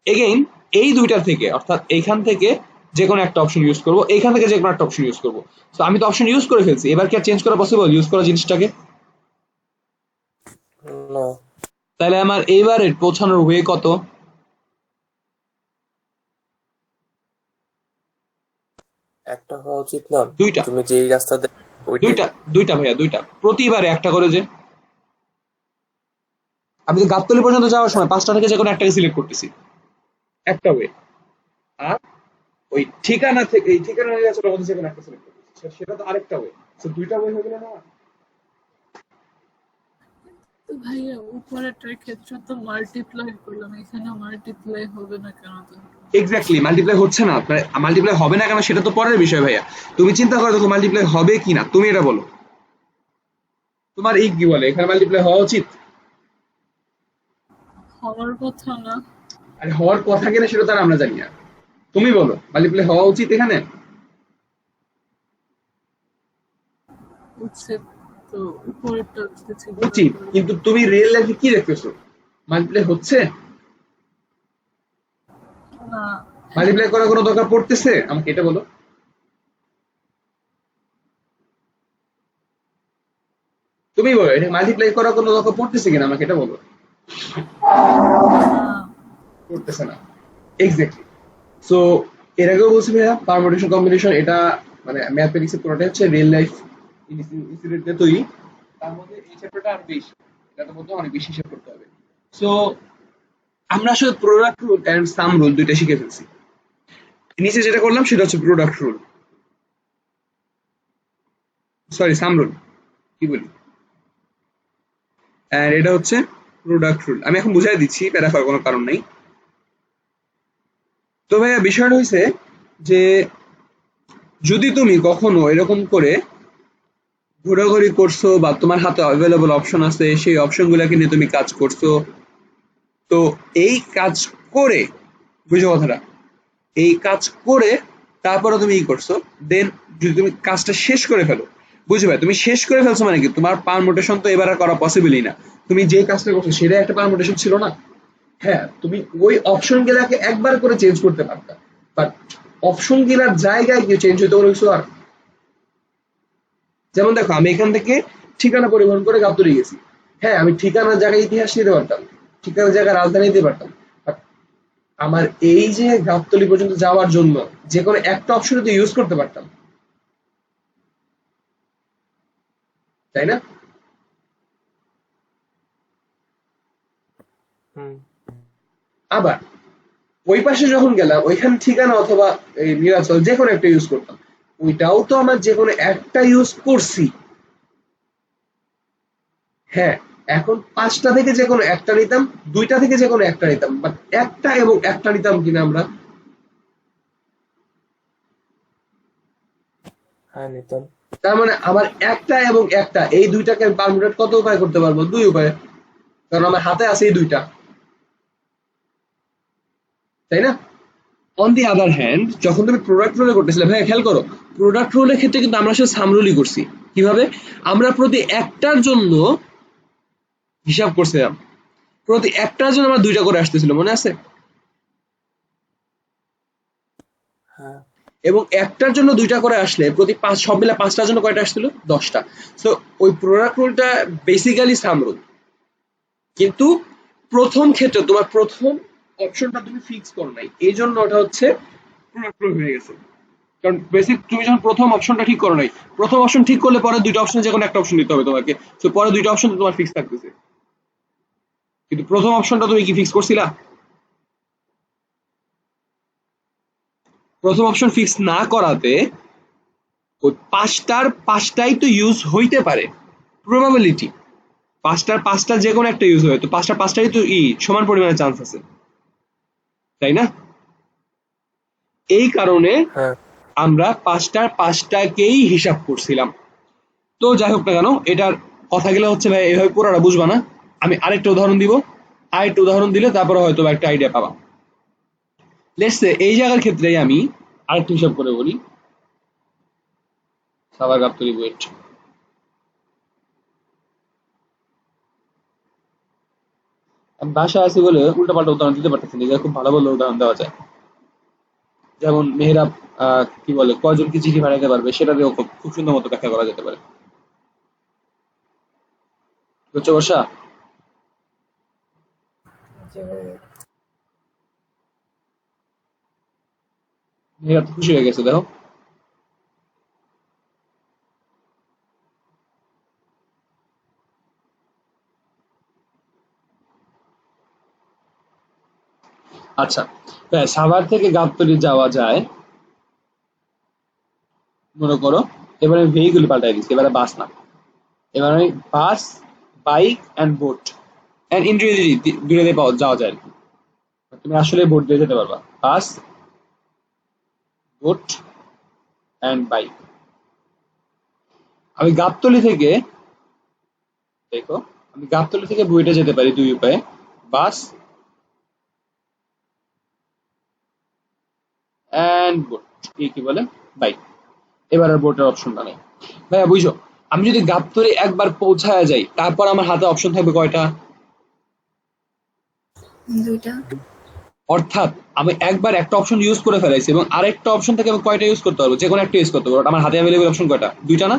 [SPEAKER 1] এগেইন এই দুইটার থেকে, অর্থাৎ এইখান থেকে যে কোনো একটা অপশন ইউজ করব, এইখান থেকে যে কোনো একটা অপশন ইউজ করব। তো আমি তো অপশন ইউজ করে ফেলছি, এবার কি আর চেঞ্জ করা পসিবল ইউজ করা জিনিসটাকে?
[SPEAKER 2] না।
[SPEAKER 1] তাহলে আমার এইবারের পৌঁছানোর ওয়ে কত?
[SPEAKER 2] একটা হওয়া উচিত না?
[SPEAKER 1] দুইটা।
[SPEAKER 2] তুমি যেই রাস্তা ওইটাই।
[SPEAKER 1] দুইটা, দুইটা ভাইয়া, দুইটা, প্রতিবারে একটা করে যে। আমি তো গাবতলী পর্যন্ত যাওয়ার সময় 5টা থেকে যে কোনো একটাকে সিলেক্ট করতেছি, একটা ওয়ে। আর ওই ঠিকানা থেকে এই ঠিকানা নিয়ে আসলে মধ্যে যে কোনো একটা সিলেক্ট করতেছি, সেটা তো আরেকটা ওয়ে। তো দুইটা ওয়ে হয়ে গেল না?
[SPEAKER 4] তো ভাইয়া উপরেরটার ক্ষেত্রে তো মাল্টিপ্লাই করলাম, এখানে মাল্টিপ্লাই হবে না কেন তাহলে?
[SPEAKER 1] এক্স্যাক্টলি, মাল্টিপ্লাই হচ্ছে না। মাল্টিপ্লাই হবে না কেন সেটা তো পরের বিষয় ভাইয়া। তুমি চিন্তা করো দেখো মাল্টিপ্লাই হবে কিনা, তুমি এটা বলো। তোমার এই কি বলে এখানে মাল্টিপ্লাই হওয়া উচিত?
[SPEAKER 4] হওয়ার কথা না।
[SPEAKER 1] আরে হওয়ার কথা কিনা সেটা তো আর আমরা জানি না। তুমি বলো মাল্টিপ্লাই হওয়া উচিত এখানে?
[SPEAKER 4] উচিত। তো উপরেরটা উচিত ছিল
[SPEAKER 1] উচিত,
[SPEAKER 4] তারপরে।
[SPEAKER 1] কিন্তু তুমি রিয়েল লাইফে কি দেখতেছো? মাল্টিপ্লাই হচ্ছে?
[SPEAKER 4] না।
[SPEAKER 1] মাল্টিপ্লাই করার কোনো দরকার পড়তেছে? আমাকে এটা বলো। তুমি বলো এটা মাল্টিপ্লাই করার কোনো দরকার পড়তেছে কিনা, আমাকে এটা বলো।
[SPEAKER 4] না।
[SPEAKER 1] পড়তেছে না। এক্স্যাক্টলি। সো এর আগেও বলছি ভাইয়া, পারমুটেশন কম্বিনেশন এটা মানে ম্যাথমেটিক্স এর পুরোটা হচ্ছে রিয়েল লাইফ ইনস্টিটিউট দিয়ে তৈরি। তার মধ্যে এই চ্যাপ্টারটা আর বেশি, এটার মধ্যে অনেক বেশি হিসাব করতে হবে। সো আমরা আসলে product rule and sum rule দুইটা শিখে ফেলছি। নিচে যেটা করলাম সেটা হচ্ছে product rule, sorry sum rule, কি বলি, আর এটা হচ্ছে প্রোডাক্ট রুল। আমি এখন বুঝাই দিচ্ছি, প্যারা খাওয়ার কোনো কারণ নেই। তো ভাইয়া বিষয়টা হয়েছে যে যদি তুমি কখনো এরকম করে ঘোরাঘুরি করছো বা তোমার হাতে অ্যাভেলেবল অপশন আছে, সেই অপশন গুলাকে নিয়ে তুমি কাজ করছো, তো এই কাজ করে, বুঝো কথাটা, এই কাজ করে তারপরে তুমি ই করছো, দেন যদি তুমি কাজটা শেষ করে ফেলো, বুঝবে তুমি শেষ করে ফেলছো মানে কি তোমার পারমুটেশন তো এবার আর করা পসিবলই না। তুমি যে কাজটা করছো সেটা একটা পারমুটেশন ছিল না? হ্যাঁ, তুমি ওই অপশন গুলাকে একবার করে চেঞ্জ করতে পারতা, বাট অপশন গুলার জায়গায় গিয়ে চেঞ্জ হইতে কোনো কিছু আর। যেমন দেখো আমি এখান থেকে ঠিকানা পরিবহন করে গাবতলী গেছি। হ্যাঁ, আমি ঠিকানার জায়গায় ইতিহাস নিতে পারতাম, ঠিকানার জায়গায় রাজধানী নিতে পারতাম, বাট আমার এই যে গাবতলী পর্যন্ত যাওয়ার জন্য যে কোনো একটা অপশন তো ইউজ করতে পারতাম, তাই না?
[SPEAKER 2] হুম।
[SPEAKER 1] আবার ওই পাশে যখন গেলাম ওইখানে ঠিকানা অথবা এই নীলাচল যে কোনো একটা ইউজ করতাম, ওইটাও তো আমার যে কোনো একটা ইউজ করছি। হ্যাঁ, এখন 5টা থেকে যে কোনো একটা নিতাম, 2টা থেকে যে কোনো একটা নিতাম, বাট একটা এবং একটা নিতাম কিনা আমরা?
[SPEAKER 2] হ্যাঁ, নিতাম।
[SPEAKER 1] তার মানে আমার একটা এবং একটা এই দুইটাকে পারমুটেট কত উপায় করতে পারবো? 2 উপায়ে, কারণ আমার হাতে আছে এই দুইটা, তাই না? অন দি আদার হ্যান্ড যখন তুমি প্রোডাক্ট রুলে করতেছিলে, ভাই খেয়াল করো, প্রোডাক্ট রুলের ক্ষেত্রে কিন্তু আমরা আসলে সাম রুলই করছি। কিভাবে? আমরা প্রতি একটার জন্য হিসাব করছিলাম, প্রতি একটার জন্য আমার 2টা করে আসতেছিল, মনে আছে?
[SPEAKER 2] হ্যাঁ।
[SPEAKER 1] এবং একটার জন্য 2টা করে আসলে প্রতি 5 সব মিলে 5টার জন্য কয়টা আসছিল? 10টা। সো ওই প্রোডাক্ট রুলটা বেসিক্যালি সাম রুল, কিন্তু প্রথম ক্ষেত্রে তোমার প্রথম অপশনটা তুমি ফিক্স করো নাই, এই জন্য ওটা হচ্ছে প্রোডাক্ট রুল হয়ে গেছে। কারণ বেসিক তুমি যখন প্রথম অপশনটা ঠিক করো নাই, প্রথম অপশন ঠিক করলে পরে 2টা অপশন যে কোনো একটা অপশন দিতে হবে তোমাকে, তো পরে 2টা অপশন তোমার ফিক্স থাকতেছে, কিন্তু প্রথম অপশনটা তুমি কি ফিক্স করছিলা? প্রথম অপশন ফিক্স না করাতে ওই 5টার 5টাই তো ইউজ হইতে পারে, প্রবাবিলিটি 5টার 5টা যে কোনো একটা ইউজ হয়, তো 5টার 5টাই তো সমান পরিমাণে চান্স আছে, তাই না? এই কারণে
[SPEAKER 2] হ্যাঁ।
[SPEAKER 1] আমরা 5টার 5টাকেই হিসাব করছিলাম। তো যাই হোক না কেন, এটার কথাগুলো হচ্ছে ভাই এইভাবে পুরোটা বুঝবা না। আমি আরেকটা উদাহরণ দিব, আরেকটা উদাহরণ দিলে তারপরে হয়তো একটা আইডিয়া পাবা। লেটস সে এই জায়গার ক্ষেত্রেই আমি আরেকটা হিসাব করে বলি। সাভার গাবতলী বুয়েট, আমি বাসায় আছি বলে উল্টাপাল্টা উদাহরণ দিতে পারতেছি না, এটা খুব ভালো ভালো উদাহরণ দেওয়া যায়। যেমন মেহেরাব কি বলে কয়জনকে চিঠি পাঠাতে পারবে সেটা দিয়েও খুব খুব সুন্দর মতো ব্যাখ্যা করা যেতে পারে, বুঝছো বর্ষা?
[SPEAKER 3] যে
[SPEAKER 1] মেহেরাব তো খুশি হয়ে গেছে দেখো। আচ্ছা, সাভার থেকে গাবতলী যাওয়া যায়, মনে করো। এবার আমি ভেহিকুল পাল্টাই দিচ্ছি, এবারে বাস না, এবার আমি bus, bike and boat and individually দুটোতে যাওয়া যায় আর কি। তুমি আসলে বোট দিয়ে যেতে পারবা, বাস, বোট অ্যান্ড বাইক। আমি গাবতলী থেকে, দেখো, আমি গাবতলী থেকে বুয়েটে যেতে পারি দুই উপায়ে, বাস অ্যান্ড বোট, কি বলে, বাইক। এবার আর বোটের অপশনটা নেই। ভাইয়া বুঝছো, আমি যদি গাবতলী একবার পৌঁছায় যাই, তারপর আমার হাতে অপশন থাকবে কয়টা?
[SPEAKER 3] দুইটা।
[SPEAKER 1] অর্থাৎ আমি একবার একটা অপশন ইউজ করে ফেলাইছি এবং আরেকটা অপশন থেকে আমি কয়টা ইউজ করতে পারবো? যে কোনো একটা ইউজ করতে পারবো। আমার হাতে অ্যাভেলেবল অপশন কয়টা? দুইটা না?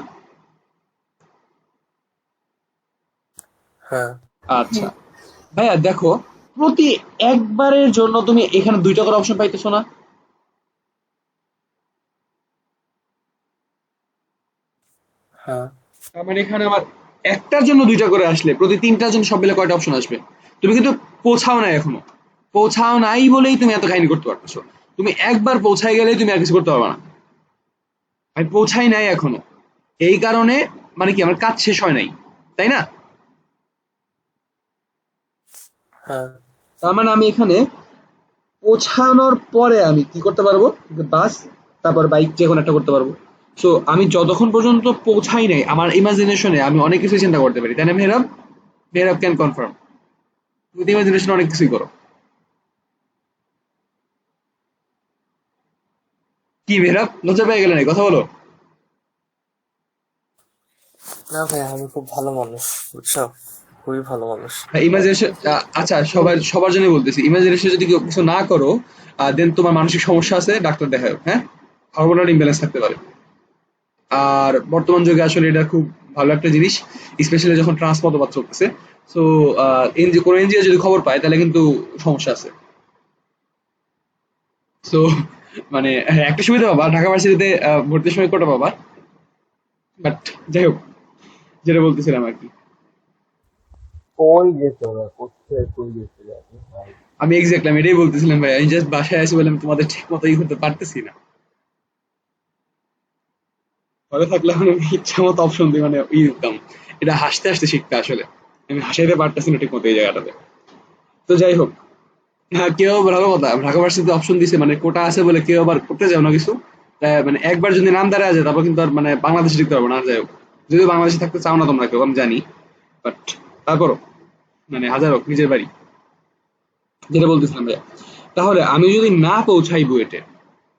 [SPEAKER 2] হ্যাঁ
[SPEAKER 1] আচ্ছা ভাইয়া দেখো, প্রতি একবারের জন্য তুমি এখানে দুইটা করে অপশন পাইতেছো না?
[SPEAKER 2] হ্যাঁ
[SPEAKER 1] তার মানে এখানে আমার একটার জন্য দুইটা করে আসলে প্রতি তিনটার জন্য সব মিলে কয়টা অপশন আসবে? তুমি কিন্তু পৌঁছাও নাই এখনো, পৌঁছাও নাই বলেই তুমি এত কাহিনী করতে পারতেছো। তুমি একবার পৌঁছায় গেলেই তুমি আর কিছু করতে পারবে না। আমি পৌঁছাই নাই এখনো, এই কারণে মানে কি আমার কাজ শেষ হয় নাই, তাই না?
[SPEAKER 2] হ্যাঁ
[SPEAKER 1] তার মানে আমি এখানে পৌঁছানোর পরে আমি কি করতে পারবো? বাস, তারপর বাইক, যে কোনো একটা করতে পারবো। সো আমি যতক্ষণ পর্যন্ত পৌঁছাই নাই, আমার ইমাজিনেশনে আমি অনেক কিছু চিন্তা করতে পারি, তাই না মেহরাব? মেহরাব ক্যান কনফার্ম, তুমি ইমাজিনেশনে অনেক কিছুই করো। কি মেহরাব, লজ্জা পেয়ে গেলে না, কথা বলো।
[SPEAKER 2] না ভাই, আমি খুব ভালো মানুষ, বুঝছো, খুবই ভালো মানুষ।
[SPEAKER 1] ইমাজিনেশন, আচ্ছা সবার জন্য বলতেছি, ইমাজিনেশন যদি কেউ কিছু না করো, দেন তোমার মানসিক সমস্যা আছে, ডাক্তার দেখাও। হ্যাঁ, হরমোনাল ইমব্যালেন্স থাকতে পারে। আর বর্তমান যুগে আসলে এটা খুব ভালো একটা জিনিস, স্পেশালি যখন ট্রান্স মতবাদ চলতেছে। সো কোনো এনজিও যদি খবর পায় তাহলে কিন্তু সমস্যা আছে। সো মানে হ্যাঁ, একটা সুবিধা পাবা, ঢাকা ভার্সিটিতে ভর্তির সময় কোটা পাবা। বাট যাই হোক, যেটা বলতেছিলাম আর কি,
[SPEAKER 5] কই গেছো ওরা? কোথায় কই গেছিলে আপনি ভাই?
[SPEAKER 1] আমি এক্স্যাক্টলি আমি এটাই বলতেছিলাম ভাই, আমি জাস্ট বাসায় আসি বলে আমি তোমাদের ঠিক মতো ই করতে পারতেছি না। ঘরে থাকলে এখন আমি ইচ্ছা মতো অপশন দিই, মানে ই দিতাম। এটা হাসতে হাসতে শিখতে আসলে, আমি হাসাইতে পারতেছি না ঠিক মতো এই জায়গাটাতে। তো যাই হোক, হ্যাঁ, কেউ ভালো কথা, ঢাকা ভার্সিটিতে অপশন দিছে মানে কোটা আছে বলে কেউ আবার করতে যাও না কিছু। মানে একবার যদি নাম দাঁড়ায় যায় তারপর কিন্তু আর মানে বাংলাদেশে টিকতে পারবো না। আর যাই হোক, যদিও বাংলাদেশে থাকতে চাও না তোমরা কেউ, আমি জানি, বাট তারপরও মানে হাজার হোক নিজের বাড়ি। যেটা বলতেছিলাম ভাইয়া, তাহলে আমি যদি না পৌঁছাই বুয়েটে,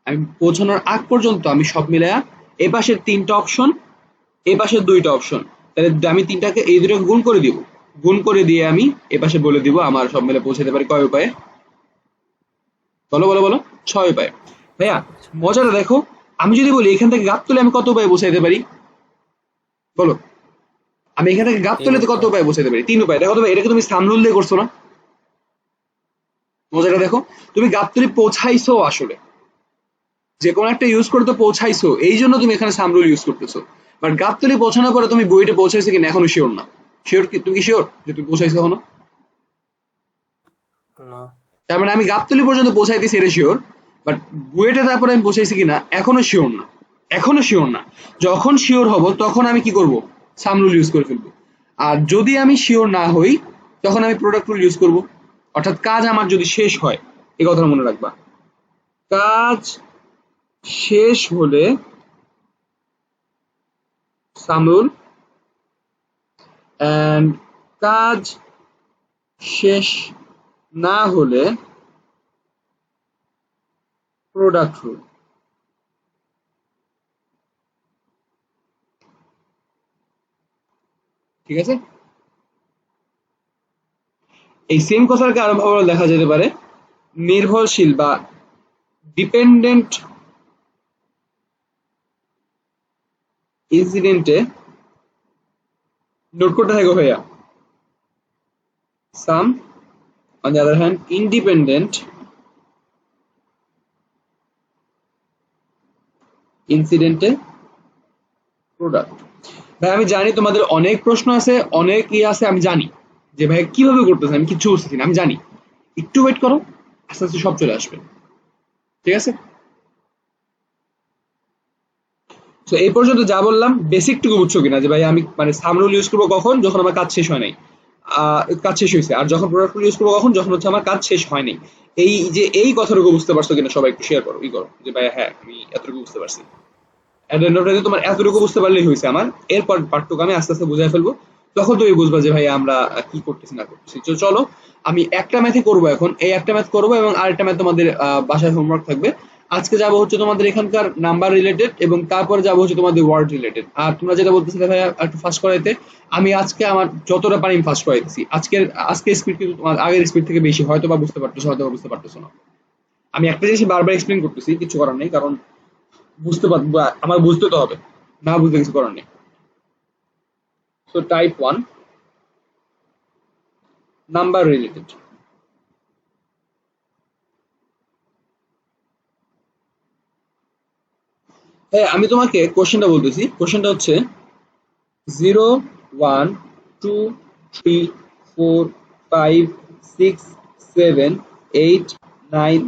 [SPEAKER 1] আমি পৌঁছানোর আগ পর্যন্ত আমি সব মিলায়া এ পাশের তিনটা অপশন, এ পাশের দুইটা অপশন, তাহলে আমি তিনটাকে এই দুটোকে গুণ করে দিব। গুণ করে দিয়ে আমি এ পাশে বলে দিব আমার সব মিলে পৌঁছাতে পারি কয় উপায়ে? বলো বলো বলো। 6 উপায়ে। ভাইয়া মজাটা দেখো, আমি যদি বলি এখান থেকে গাবতলী আমি কত উপায়ে পৌঁছাইতে পারি? বলো, আমি এখান থেকে
[SPEAKER 2] 3
[SPEAKER 1] গাবতলীতে কত
[SPEAKER 2] উপায়।
[SPEAKER 1] উপায়ে পৌঁছাইতে পারি? 3 উপায়। দেখো তুমি, এটাকে তুমি সামরুল দিয়ে করছো না? মজাটা দেখো, তুমি গাবতলী পৌঁছাইছো আসলে, যে কোনো একটা ইউজ করে তো পৌঁছাইছো, এই জন্য তুমি এখানে সামরুল ইউজ করতেছো। বাট গাবতলী পৌঁছানোর পরে তুমি বুয়েটে পৌঁছাইছো কিনা এখনো শিওর না। শিওর কি? তুমি কি শিওর যে তুমি পৌঁছাইছো এখনো?
[SPEAKER 2] না
[SPEAKER 1] তার মানে আমি গাবতলী পর্যন্ত পৌঁছাইতেছি এটা শিওর, বাট বুয়েটে তারপরে আমি পৌঁছাইছি কিনা এখনো শিওর না। এখনো শিওর না। যখন শিওর হব তখন আমি কি করব? সামরুল ইউজ করে ফেলবো। আর যদি আমি শিওর না হই, তখন আমি প্রোডাক্ট রুল ইউজ করব। অর্থাৎ কাজ আমার যদি শেষ হয়, এই কথাটা মনে রাখবা, কাজ শেষ হলে সামরুল, অ্যান্ড কাজ শেষ না হলে প্রোডাক্ট রুল। ঠিক আছে? এই সেম কথাটাকে আরো ভাবে দেখা যেতে পারে, নির্ভরশীল বা ডিপেন্ডেন্ট ইনসিডেন্টে, নোট করতে থাকো ভাইয়া, sum on the other hand independent ইনসিডেন্টে প্রোডাক্ট। ভাই আমি জানি তোমাদের অনেক প্রশ্ন আছে, অনেক আছে, আমি জানি যে ভাই কিভাবে করতেছে, আমি কিচ্ছু বুঝতেছি না, আমি জানি। একটু ওয়েট করো, আস্তে আস্তে সব চলে আসবে। ঠিক আছে? তো এই পর্যন্ত যা বললাম বেসিকটুকু বুঝছো কিনা, যে ভাই আমি মানে সাম রুল ইউজ করবো কখন, যখন আমার কাজ শেষ হয় নাই, কাজ শেষ হয়েছে, আর যখন প্রোডাক্ট রুল ইউজ করবো কখন, যখন হচ্ছে আমার কাজ শেষ হয় নাই। এই যে এই কথাটুকু বুঝতে পারছো কিনা সবাই একটু শেয়ার করো, করো যে ভাই হ্যাঁ আমি এতটুকু বুঝতে পারছি। তোমার এতটুকু বুঝতে পারলেই হয়েছে আমার। এরপর পার্টটুকু আমি আস্তে আস্তে বুঝাই ফেলবো, তখন তুমি বুঝবা যে ভাই আমরা কি করতেছি না করতেছি। তো চলো আমি একটা ম্যাথই করবো এখন, এই একটা ম্যাথ করবো এবং আরেকটা ম্যাথ তোমাদের বাসায় হোমওয়ার্ক থাকবে। আজকে যাবো হচ্ছে তোমাদের এখানকার নাম্বার রিলেটেড, এবং তারপরে যাবো হচ্ছে তোমাদের ওয়ার্ড রিলেটেড। আর তোমরা যেটা বলতেছিলে ভাইয়া একটু ফাস্ট করাইতে, আমি আজকে আমার যতটা পারি আমি ফাস্ট করাইতেছি। আজকের স্পিড কিন্তু তোমার আগের স্পিড থেকে বেশি, হয়তো বা বুঝতে পারতেছো, হয়তো বা বুঝতে পারতেছো না। আমি একটা জিনিস বারবার এক্সপ্লেন করতেছি, কিছু করার নেই, কারণ আমার বুঝতে তো হবে, না বুঝতে কিছু করার নেই। So type 1 number related. হ্যাঁ আমি তোমাকে কোশ্চেনটা বলতেছি, কোশ্চেনটা হচ্ছে 0 1 2 3 4 5 6 7 8 9,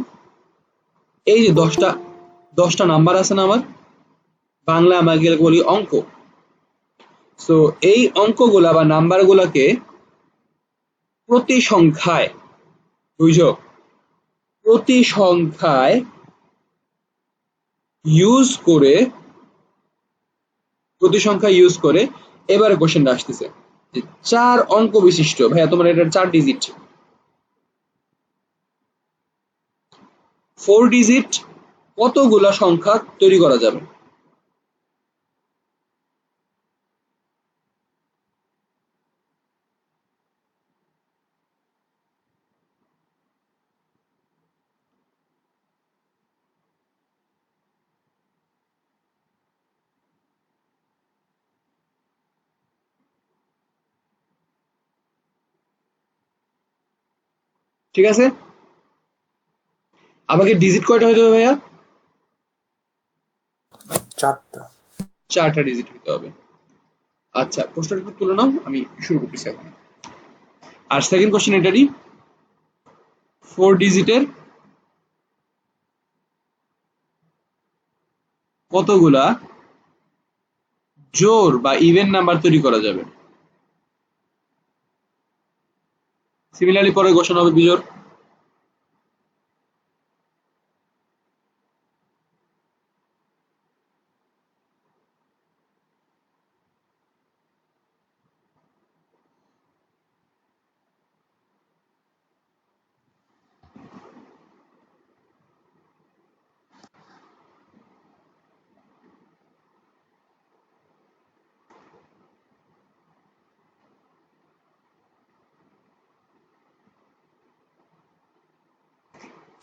[SPEAKER 1] এই যে 10টা নাম্বার আছে না আমার, বাংলা আমাকে বলি অঙ্ক। সো এই অঙ্কগুলা বা নাম্বার গুলাকে প্রতি সংখ্যায়, বুঝছো, প্রতি সংখ্যায় ইউজ করে, এবারে কোশ্চেনটা আসতেছে যে 4 অঙ্ক বিশিষ্ট, ভাইয়া তোমার এটা 4 ডিজিট, 4 ডিজিট কতগুলা সংখ্যা তৈরি করা যাবে? ঠিক আছে, আমাকে ডিজিট কয়টা হইতে হবে ভাইয়া?
[SPEAKER 2] 4টা।
[SPEAKER 1] 4টা ডিজিট হইতে হবে। আচ্ছা প্রশ্নটা একটু তুলে নাও, আমি শুরু করতেছি এখন। আর সেকেন্ড কোশ্চেন এটারই, 4 ডিজিটের কতগুলা জোড় বা ইভেন নাম্বার তৈরি করা যাবে? সিমিলারলি পরে কোশ্চেন হবে বিজোড়।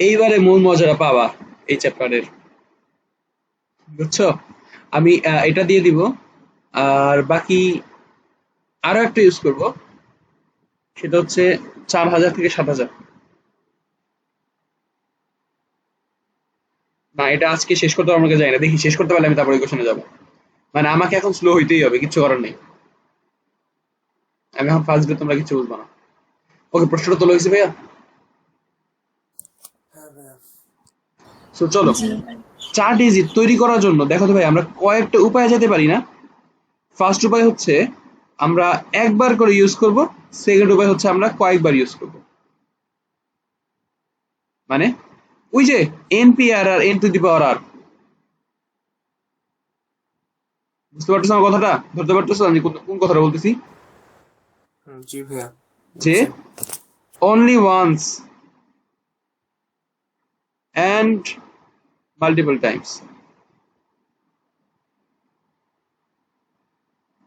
[SPEAKER 1] এইবারে মূল মজাটা পাবা এই চ্যাপ্টারের, বুঝছো? আমি এটা দিয়ে দিব, আর বাকি আরো একটা ইউজ করব, সেটা হচ্ছে 4000 থেকে 7000। না এটা আজকে শেষ করতে আমাকে যাই না, দেখি শেষ করতে পারলে আমি তারপরে কোশ্চেনে যাবো। মানে আমাকে এখন স্লো হইতেই হবে, কিচ্ছু করার নেই। আমি এখন ফার্স্ট ডে, তোমরা কিছু বুঝবো না। ওকে প্রশ্নটা তোলা হয়েছে ভাইয়া?
[SPEAKER 2] হ্যাঁ ভাইয়া।
[SPEAKER 1] সো চলো,
[SPEAKER 3] জি
[SPEAKER 1] 4 ডিজিট তৈরি করার জন্য দেখো তো ভাই আমরা কয়েকটা উপায় যেতে পারি না। ফার্স্ট উপায় হচ্ছে আমরা একবার করে ইউজ করব, সেকেন্ড উপায় হচ্ছে আমরা কয়েকবার ইউজ করব। মানে ওই যে এনপিআর আর n to the power r, বুঝতে পারতেছো আমার কথাটা? ধরতে পারতেছো আমি কোন কোন কথাটা বলতেছি?
[SPEAKER 2] জি ভাইয়া,
[SPEAKER 1] যে
[SPEAKER 2] বুঝছি।
[SPEAKER 1] only once and multiple times।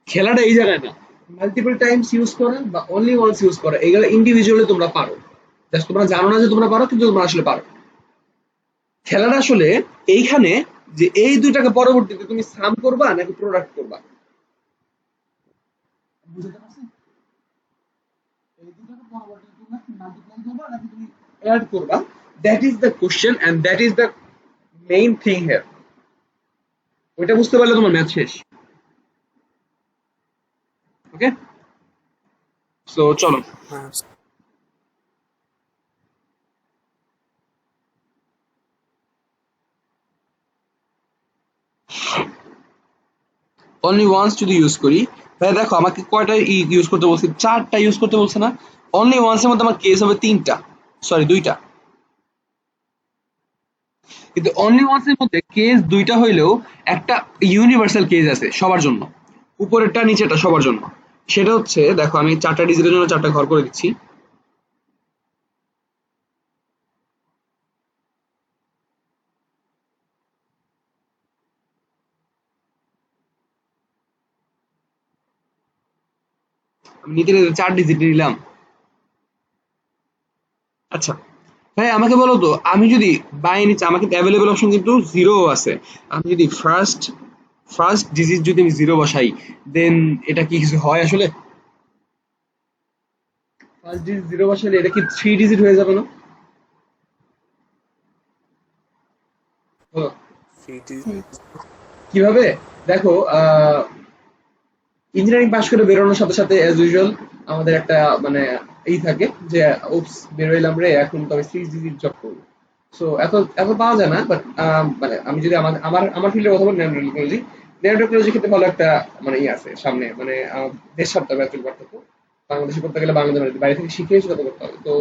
[SPEAKER 1] খেলাটা এই জায়গায় না, মাল্টিপল টাইমস ইউজ করা বা অনলি ওয়ান্স ইউজ করা, এগুলো ইন্ডিভিজুয়ালি তোমরা পারো, জাস্ট তোমরা জানো না যে তোমরা পারো, কিন্তু তোমরা আসলে পারো। খেলাটা আসলে এইখানে যে এই দুইটাকে পরবর্তীতে তুমি সাম করবা নাকি প্রোডাক্ট করবা, বুঝতে পারছো? এই দুইটাকে পরবর্তীতে তোমরা মাল্টিপ্লাই করবা নাকি তুমি অ্যাড করবা, that is the question and that is the main thing here. ওইটা বুঝতে পারলে তোমার ম্যাথ শেষ। ওকে, সো চলো।
[SPEAKER 2] হ্যাঁ
[SPEAKER 6] অনলি ওয়ান্স যদি ইউজ করি, তাহলে দেখো আমাকে কয়টা ইউজ করতে বলছে, 4টা ইউজ করতে বলছে না? অনলি ওয়ান্সের মধ্যে আমার কেস হবে 3টা, সরি 2টা। কিন্তু অনলি ওয়ান্সের মধ্যে কেস 2টা হইলেও একটা ইউনিভার্সাল কেস আছে সবার জন্য, উপরেরটা নিচেরটা সবার জন্য। সেটা হচ্ছে, দেখো আমি 4টা ডিজিটের জন্য 4টা ঘর করে দিচ্ছি। আমি নিতে নিতে 4 ডিজিট নিলাম। আচ্ছা ভাই আমাকে বলো তো, আমি যদি বাই নিচ্ছি, আমাকে অ্যাভেলেবল অপশন কিন্তু 0 আছে। আমি যদি ফার্স্ট ডিজিট যদি আমি 0 বসাই, দেন এটা কি কিছু হয় আসলে? ফার্স্ট ডিজিট 0 বসালে এটা কি 3 ডিজিট হয়ে যাবে না? বলো।
[SPEAKER 2] সিটি
[SPEAKER 6] কিভাবে? দেখো ইঞ্জিনিয়ারিং পাশ করে বেরোনোর সাথে সাথে অ্যাজ ইউজুয়াল আমাদের একটা মানে এই থাকে যে ওপস বেরোইলাম রে, এখন তো আমি 6 ডিজিট জব করবো। সো এত এত পাওয়া যায় না, বাট মানে আমি যদি আমার আমার আমার ফিল্ডের কথা বলি, ন্যানো টেকনোলজি ক্ষেত্রে ভালো একটা মানে ইয়ে আছে সামনে, মানে দেশ ছাড়তে হবে অ্যাকচুয়ালি পার্থক্য। বাংলাদেশে করতে গেলে বাংলাদেশের বাইরে থেকে শিখে এসে করতে হবে। তো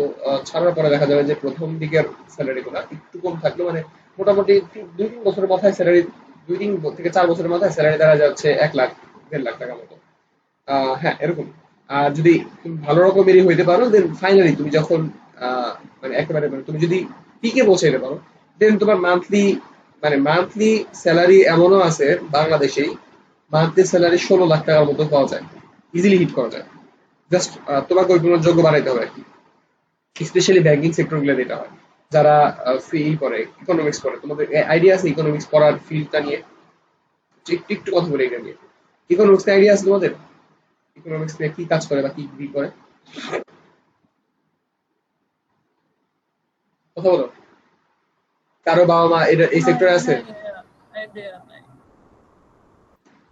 [SPEAKER 6] ছাড়ার পরে দেখা যাবে যে প্রথম দিকের স্যালারি গুলো একটু কম থাকলো, মানে মোটামুটি 2-3 বছরের মাথায় স্যালারি, 2-3 থেকে 4 বছরের মাথায় স্যালারি দেখা যাচ্ছে 1 লাখ 1.5 লাখ টাকা মতো। হ্যাঁ এরকম। আর যদি তুমি ভালো রকমেরই হইতে পারো, দেন ফাইনালি তুমি যখন মানে একেবারে মানে তুমি যদি পিকে পৌঁছাইতে পারো, দেন তোমার মান্থলি স্যালারি এমনও আছে বাংলাদেশেই, মান্থলি স্যালারি 16 লাখ টাকার মতো পাওয়া যায়, ইজিলি হিট করা যায়। জাস্ট তোমাকে ওই কোনো যোগ্য বানাইতে হবে আর কি। স্পেশালি ব্যাংকিং সেক্টর গুলো যেটা হয়, যারা ফি পড়ে, ইকোনমিক্স পড়ে, তোমাদের আইডিয়া আছে ইকোনমিক্স পড়ার ফিল্ডটা নিয়ে? একটু একটু কথা বলে এটা নিয়ে। ইকোনমিক্স আইডিয়া আছে তোমাদের? ইকোনমিক্স নিয়ে কি কাজ করে বা কি করে কথা বলো। কারো বাবা মা এটা এই সেক্টরে আছে?
[SPEAKER 4] আইডিয়া নাই।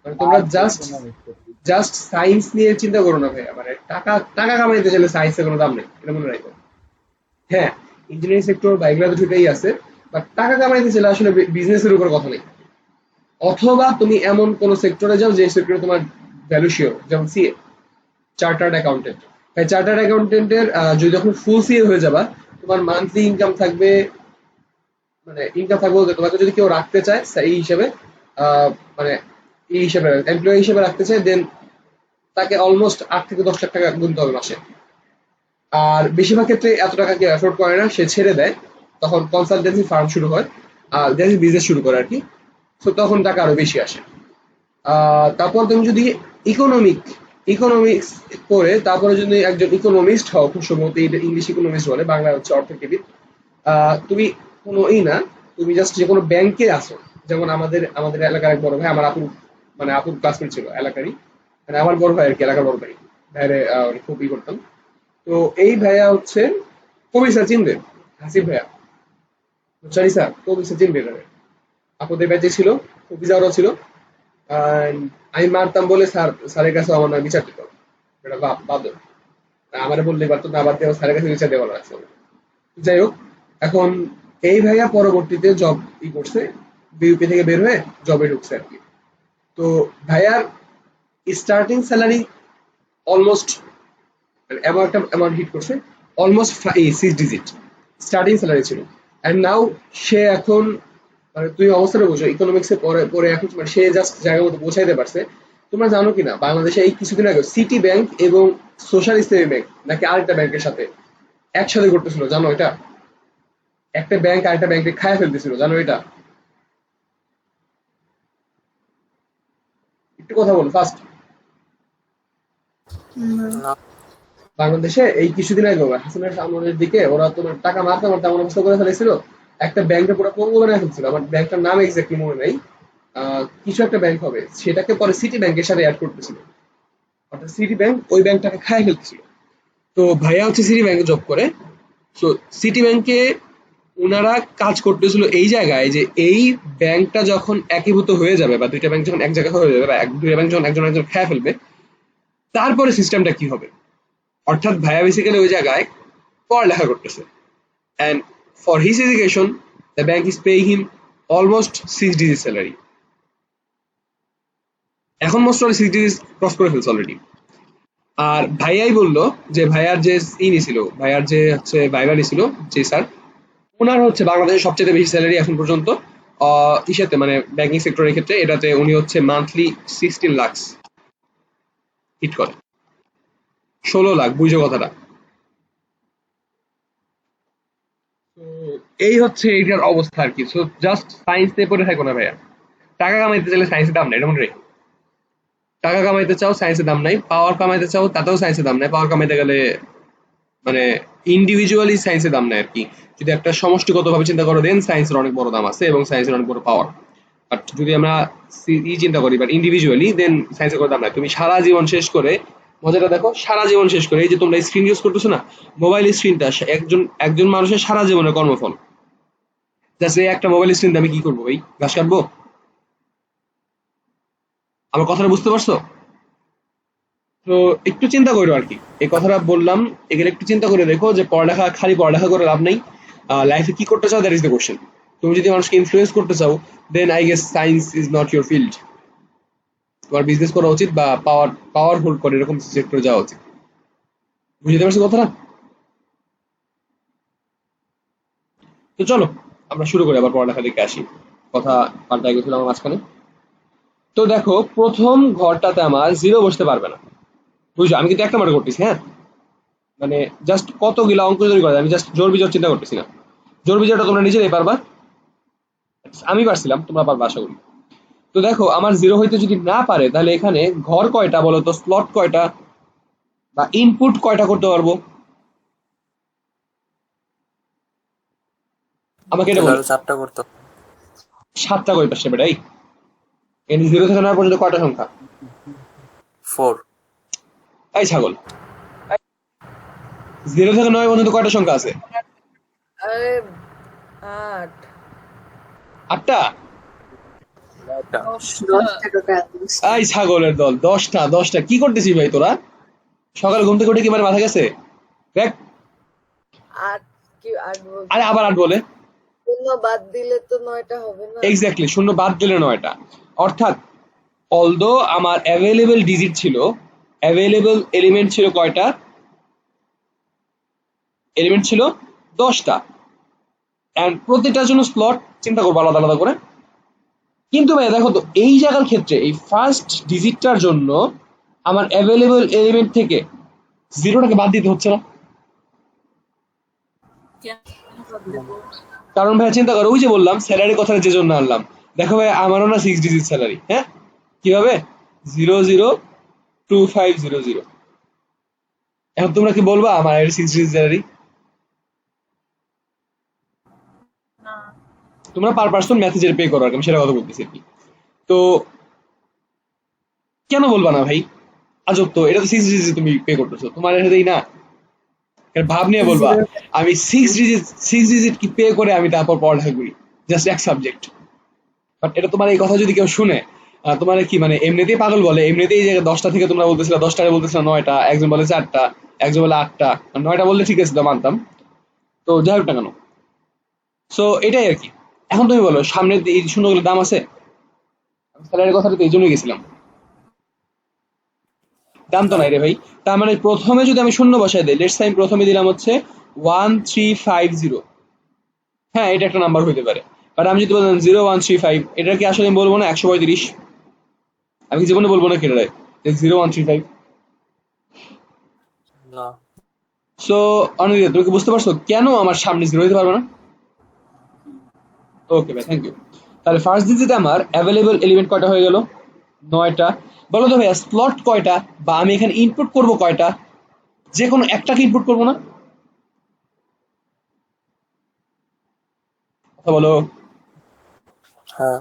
[SPEAKER 6] মানে তোমরা জাস্ট
[SPEAKER 5] ইকোনমিক্স করছি।
[SPEAKER 6] জাস্ট সায়েন্স নিয়ে চিন্তা করো না ভাইয়া, মানে টাকা টাকা কামাইতে চাইলে সায়েন্সের কোনো দাম নেই, এটা মনে রাখো। হ্যাঁ, ইঞ্জিনিয়ারিং সেক্টর বা এগুলো তো দুটাই আছে, বাট টাকা কামাইতে চাইলে আসলে বিজনেসের উপর কথা নেই। অথবা তুমি এমন কোন সেক্টরে যাও যে সেক্টরে তোমার ভ্যালু শিওর, যেমন সিএ, চার্টার্ড অ্যাকাউন্টেন্ট। তাই চার্টার্ড অ্যাকাউন্টেন্টের যদি যখন ফুল সিএ হয়ে যাবা, তোমার মান্থলি ইনকাম থাকবে, মানে ইনকাম থাকবে বলতে তোমাকে যদি কেউ রাখতে চায় এই হিসেবে, মানে এই হিসেবে এমপ্লয়ি হিসেবে রাখতে চায়, দেন তাকে অলমোস্ট 8 থেকে 10 লাখ টাকা গুনতে হবে মাসে। আর বেশিরভাগ ক্ষেত্রে এত টাকা কেউ অ্যাফোর্ড করে না, সে ছেড়ে দেয়, তখন কনসালটেন্সি ফার্ম শুরু হয় আর বিজনেস শুরু করে আর কি। তো তখন টাকা আরো বেশি আসে। তারপর তুমি যদি ইকোনমিক্স করে তারপরে যদি একজন ইকোনমিস্ট হও, খুব সম্ভবত ইংলিশ ইকোনমিস্ট বলে, বাংলা হচ্ছে অর্থনীতিবিদ। তুমি কোনো না, তুমি জাস্ট যে কোনো ব্যাংকে আসো। যেমন আমাদের আমাদের এলাকার এক বড় ভাই, আমার আপুর ক্লাসমেট ছিল এলাকারই, মানে আমার বড় ভাই আর কি, এলাকার বড় ভাই, ভাইরে খুব করতাম। তো এই ভাইয়া হচ্ছে কবি স্যার চিনবেন, হাসিফ ভাইয়া, সরি স্যার, কবি স্যার চিনবেন। আপুদের ব্যাচে ছিল, কবিজারও ছিল। আমি মারতাম বলে স্যারের কাছে আমার নামে বিচার দিত, এটা বাদ। আমার বললেই পারতো, না বাদ দিয়ে স্যারের কাছে বিচার দেওয়া লাগছে। যাই হোক, এখন এই ভাইয়া পরবর্তীতে জব করছে, বিউপি থেকে বের হয়ে জবে ঢুকছে আর কি। তো ভাইয়ার স্টার্টিং স্যালারি অলমোস্ট এমন একটা অ্যামাউন্ট হিট করছে, অলমোস্ট 6 ডিজিট স্টার্টিং স্যালারি ছিল। অ্যান্ড নাও সে এখন, মানে তুমি অবস্থাটা বোঝো, ইকোনমিক্সে পরে এখন মানে সে জাস্ট জায়গার মধ্যে পৌঁছাইতে পারছে। তোমরা জানো কিনা বাংলাদেশে এই কিছুদিন আগে সিটি ব্যাংক এবং সোশ্যাল ইসলামী ব্যাংক নাকি আরেকটা ব্যাংকের সাথে একসাথে করতেছিল, জানো এটা? একটা ব্যাংক আরেকটা ব্যাংকে খায় ফেলতেছিল, জানো এটা? একটু কথা বলো ফার্স্ট।
[SPEAKER 2] না
[SPEAKER 6] বাংলাদেশে এই কিছুদিন আগে হাসিনার সামনের দিকে ওরা তোমার টাকা মারতে মারতে এমন অবস্থা করে ফেলেছিল, একটা ব্যাংকে পুরো পঙ্গু বানিয়ে ফেলছিল। আমার ব্যাংকটার নাম এক্স্যাক্টলি মনে নেই, কিছু একটা ব্যাংক হবে, সেটাকে পরে সিটি ব্যাংকের সাথে অ্যাড করতেছিল। অর্থাৎ সিটি ব্যাংক ওই ব্যাংকটাকে খায় ফেলতেছিল। তো ভাইয়া হচ্ছে সিটি ব্যাংকে জব করে। তো সিটি ব্যাংকে ওনারা কাজ করতেছিল এই জায়গায় যে এই ব্যাংকটা যখন একীভূত হয়ে যাবে বা দুইটা ব্যাংক যখন এক জায়গায় হয়ে যাবে বা দুইটা ব্যাংক যখন একজন একজন খেয়ে ফেলবে, তারপরে সিস্টেমটা কি হবে। অর্থাৎ ভাইয়া বেসিক্যালি ওই জায়গায় পড়ালেখা করতেছে, and for his education the bank is paying him almost 6 digit salary. এখন মোস্ট অফ সিরিজ ক্রস করে ফেলছে অলরেডি। আর ভাইয়াই বললো যে ভাইয়ার যে নিছিল, ভাইয়ার যে হচ্ছে ভাইবা নিছিল যে স্যার, ওনার হচ্ছে বাংলাদেশের সবচেয়ে বেশি স্যালারি এখন পর্যন্ত ইসাতে মানে ব্যাংকিং সেক্টরের ক্ষেত্রে, এটাতে উনি হচ্ছে মান্থলি 16 লাখ হিট করে। 16 লাখ, বুঝো কথাটা। তো এই হচ্ছে এইটার অবস্থা আর কি। সো জাস্ট সায়েন্স নিয়ে পড়ে থাকো না ভাইয়া। টাকা কামাইতে চাইলে সায়েন্সের দাম নাই, এটা মনে রেখো। টাকা কামাইতে চাও সায়েন্সের দাম নাই, পাওয়ার কামাইতে চাও তাতেও সায়েন্সের দাম নাই। পাওয়ার কামাইতে গেলে মানে ইন্ডিভিজুয়ালি সায়েন্সের দাম নাই আর কি। যদি একটা সমষ্টিগতভাবে চিন্তা করো দেন সায়েন্সের অনেক বড় দাম আছে এবং সায়েন্সের অনেক বড় পাওয়ার। বাট যদি আমরা চিন্তা করি বাট ইন্ডিভিজুয়ালি, দেন সায়েন্সের কোনো দাম নাই। তুমি সারা জীবন শেষ করে, মজাটা দেখো, সারা জীবন শেষ করে এই যে তোমরা স্ক্রিন ইউজ করতেছো না, মোবাইল স্ক্রিনটা একজন একজন মানুষের সারা জীবনের কর্মফল। জাস্ট এই একটা মোবাইল স্ক্রিন আমি কি করবো ভাই? ঘাস কাটবো? আমার কথাটা বুঝতে পারছো? তো একটু চিন্তা করো আর কি, এই কথাটা বললাম, এখানে একটু চিন্তা করে দেখো যে পড়ালেখা খালি পড়ালেখা করে লাভ নেই। লাইফে কি করতে চাও, দ্যাট ইজ দ্য কোশ্চেন। তুমি যদি মানুষকে ইনফ্লুয়েন্স করতে চাও, then I guess science is not your field. তোমার বিজনেস করা উচিত বা পাওয়ার হোল্ড করে এরকম সেক্টরে যাওয়া উচিত। বুঝতে পারছো কথাটা? তো চলো আমরা শুরু করি, আবার পড়ালেখা দিকে আসি। কথা পাল্টাই গেছিল আমার মাঝখানে। তো দেখো, প্রথম ঘরটাতে আমার জিরো বসতে পারবে না, বুঝছো? আমি কিন্তু একটা মার্ক করতেছি, হ্যাঁ, মানে জাস্ট কতগুলা অঙ্ক তৈরি করে, আমি জাস্ট জোর বিজোর চিন্তা করতেছি না। জোর বিজয়টা তোমরা নিজেরাই পারবা, আমি পারছিলাম, তোমরা পারবা আশা করি। তো দেখো, আমার জিরো হইতে যদি না পারে, তাহলে এখানে ঘর কয়টা বলো তো, স্লট কয়টা বা ইনপুট কয়টা করতে পারবো? আমাকে এটা
[SPEAKER 2] তাহলে
[SPEAKER 6] বলো।
[SPEAKER 2] আরো 4টা করতো।
[SPEAKER 6] 7টা কয় পাশে বেটাই? এখানে জিরো থেকে 9 পর্যন্ত কয়টা সংখ্যা?
[SPEAKER 2] 4।
[SPEAKER 6] এই ছাগল, 0 থেকে 9 পর্যন্ত কয়টা সংখ্যা আছে?
[SPEAKER 3] আরে 8
[SPEAKER 6] 8টা।
[SPEAKER 4] 10টা।
[SPEAKER 3] 10 টাকা
[SPEAKER 6] এই ছাগলের দল, 10টা কি করতেছি ভাই তোরা? সকালে ঘুম থেকে উঠে কি মানে মাথা গেছে? দেখ,
[SPEAKER 3] 8 কি 8 বলতে
[SPEAKER 6] আরে আবার 8 বলে।
[SPEAKER 3] শূন্য বাদ দিলে তো 9টা হবে না।
[SPEAKER 6] এক্স্যাক্টলি, শূন্য বাদ দিলে 9টা। অর্থাৎ অলদো আমার অ্যাভেলেবল ডিজিট ছিল, অ্যাভেলেবল এলিমেন্ট ছিল কয়টা? এলিমেন্ট ছিল 10টা। এন্ড প্রতিটার জন্য স্লট চিন্তা করবো আলাদা আলাদা করে। কিন্তু ভাই দেখো তো, এই জায়গার ক্ষেত্রে এই ফার্স্ট ডিজিটটার জন্য আমার অ্যাভেলেবল এলিমেন্ট থেকে জিরোটাকে বাদ দিতে হচ্ছে না।
[SPEAKER 4] কেন বাদ দেবো?
[SPEAKER 6] কারণ ভাই চিন্তা করো, ওই যে বললাম স্যালারি কথাটা যে জন্য আনলাম, দেখো ভাই আমারও না 6 ডিজিট স্যালারি, হ্যাঁ, কিভাবে? 002500। এখন তোমরা কি বলবা আমার 6 ডিজিট স্যালারি?
[SPEAKER 4] না,
[SPEAKER 6] তোমরা পার পার্সন ম্যাথেজের পে করো আর কি, আমি সেটা কথা বলতেছি আর কি। তো কেন বলবা না ভাই? আজব তো, এটা তো 6 ডিজিট তুমি পে করতেছো, তোমার সাথেই না, এর ভাব নিয়ে বলবা আমি 6 ডিজিট কি পে করে আমি তারপর পড়ালেখা করি জাস্ট এক সাবজেক্ট। বাট এটা তোমার এই কথা যদি কেউ শুনে, তোমার কি মানে এমনিতেই পাগল বলে। এমনিতেই এই জায়গায় 10টা থেকে তোমরা বলতেছিলা, 10টা বলতেছিলা 9টা, একজন বলে 4টা, একজন বলে 8টা, 9টা বললে ঠিক আছে, মানতাম। তো যাই হোক না কেন, সো এটাই আর কি। এখন তুমি বলো, সামনে এই শূন্যগুলোর দাম আছে? স্যালারির কথাটা তো এই জন্যই গেছিলাম, দাম তো
[SPEAKER 2] না,
[SPEAKER 6] নাই রে ভাই। তার মানে প্রথমে যদি আমি শূন্য বসাই দিই, লেটস আমি প্রথমে দিলাম হচ্ছে 1350, হ্যাঁ এটা একটা নাম্বার হইতে পারে। বাট আমি যদি বললাম 0135, এটা কি আসলে আমি বলবো না 135? আমি কি জীবনে বলবো না কেটে 0135?
[SPEAKER 2] না।
[SPEAKER 6] সো অনিদিতা, তুমি কি বুঝতে পারছো কেন আমার সামনে জিরো হইতে পারবে না? ওকে ভাই, থ্যাংক ইউ। তাহলে ফার্স্ট ডিজিটে আমার অ্যাভেলেবল এলিমেন্ট কয়টা হয়ে গেল? 9টা। বলো তো ভাইয়া, স্লট কয়টা বা আমি এখানে ইনপুট করব কয়টা? যে কোনো একটাকে ইনপুট করবো না? কথা বলো।
[SPEAKER 2] হ্যাঁ।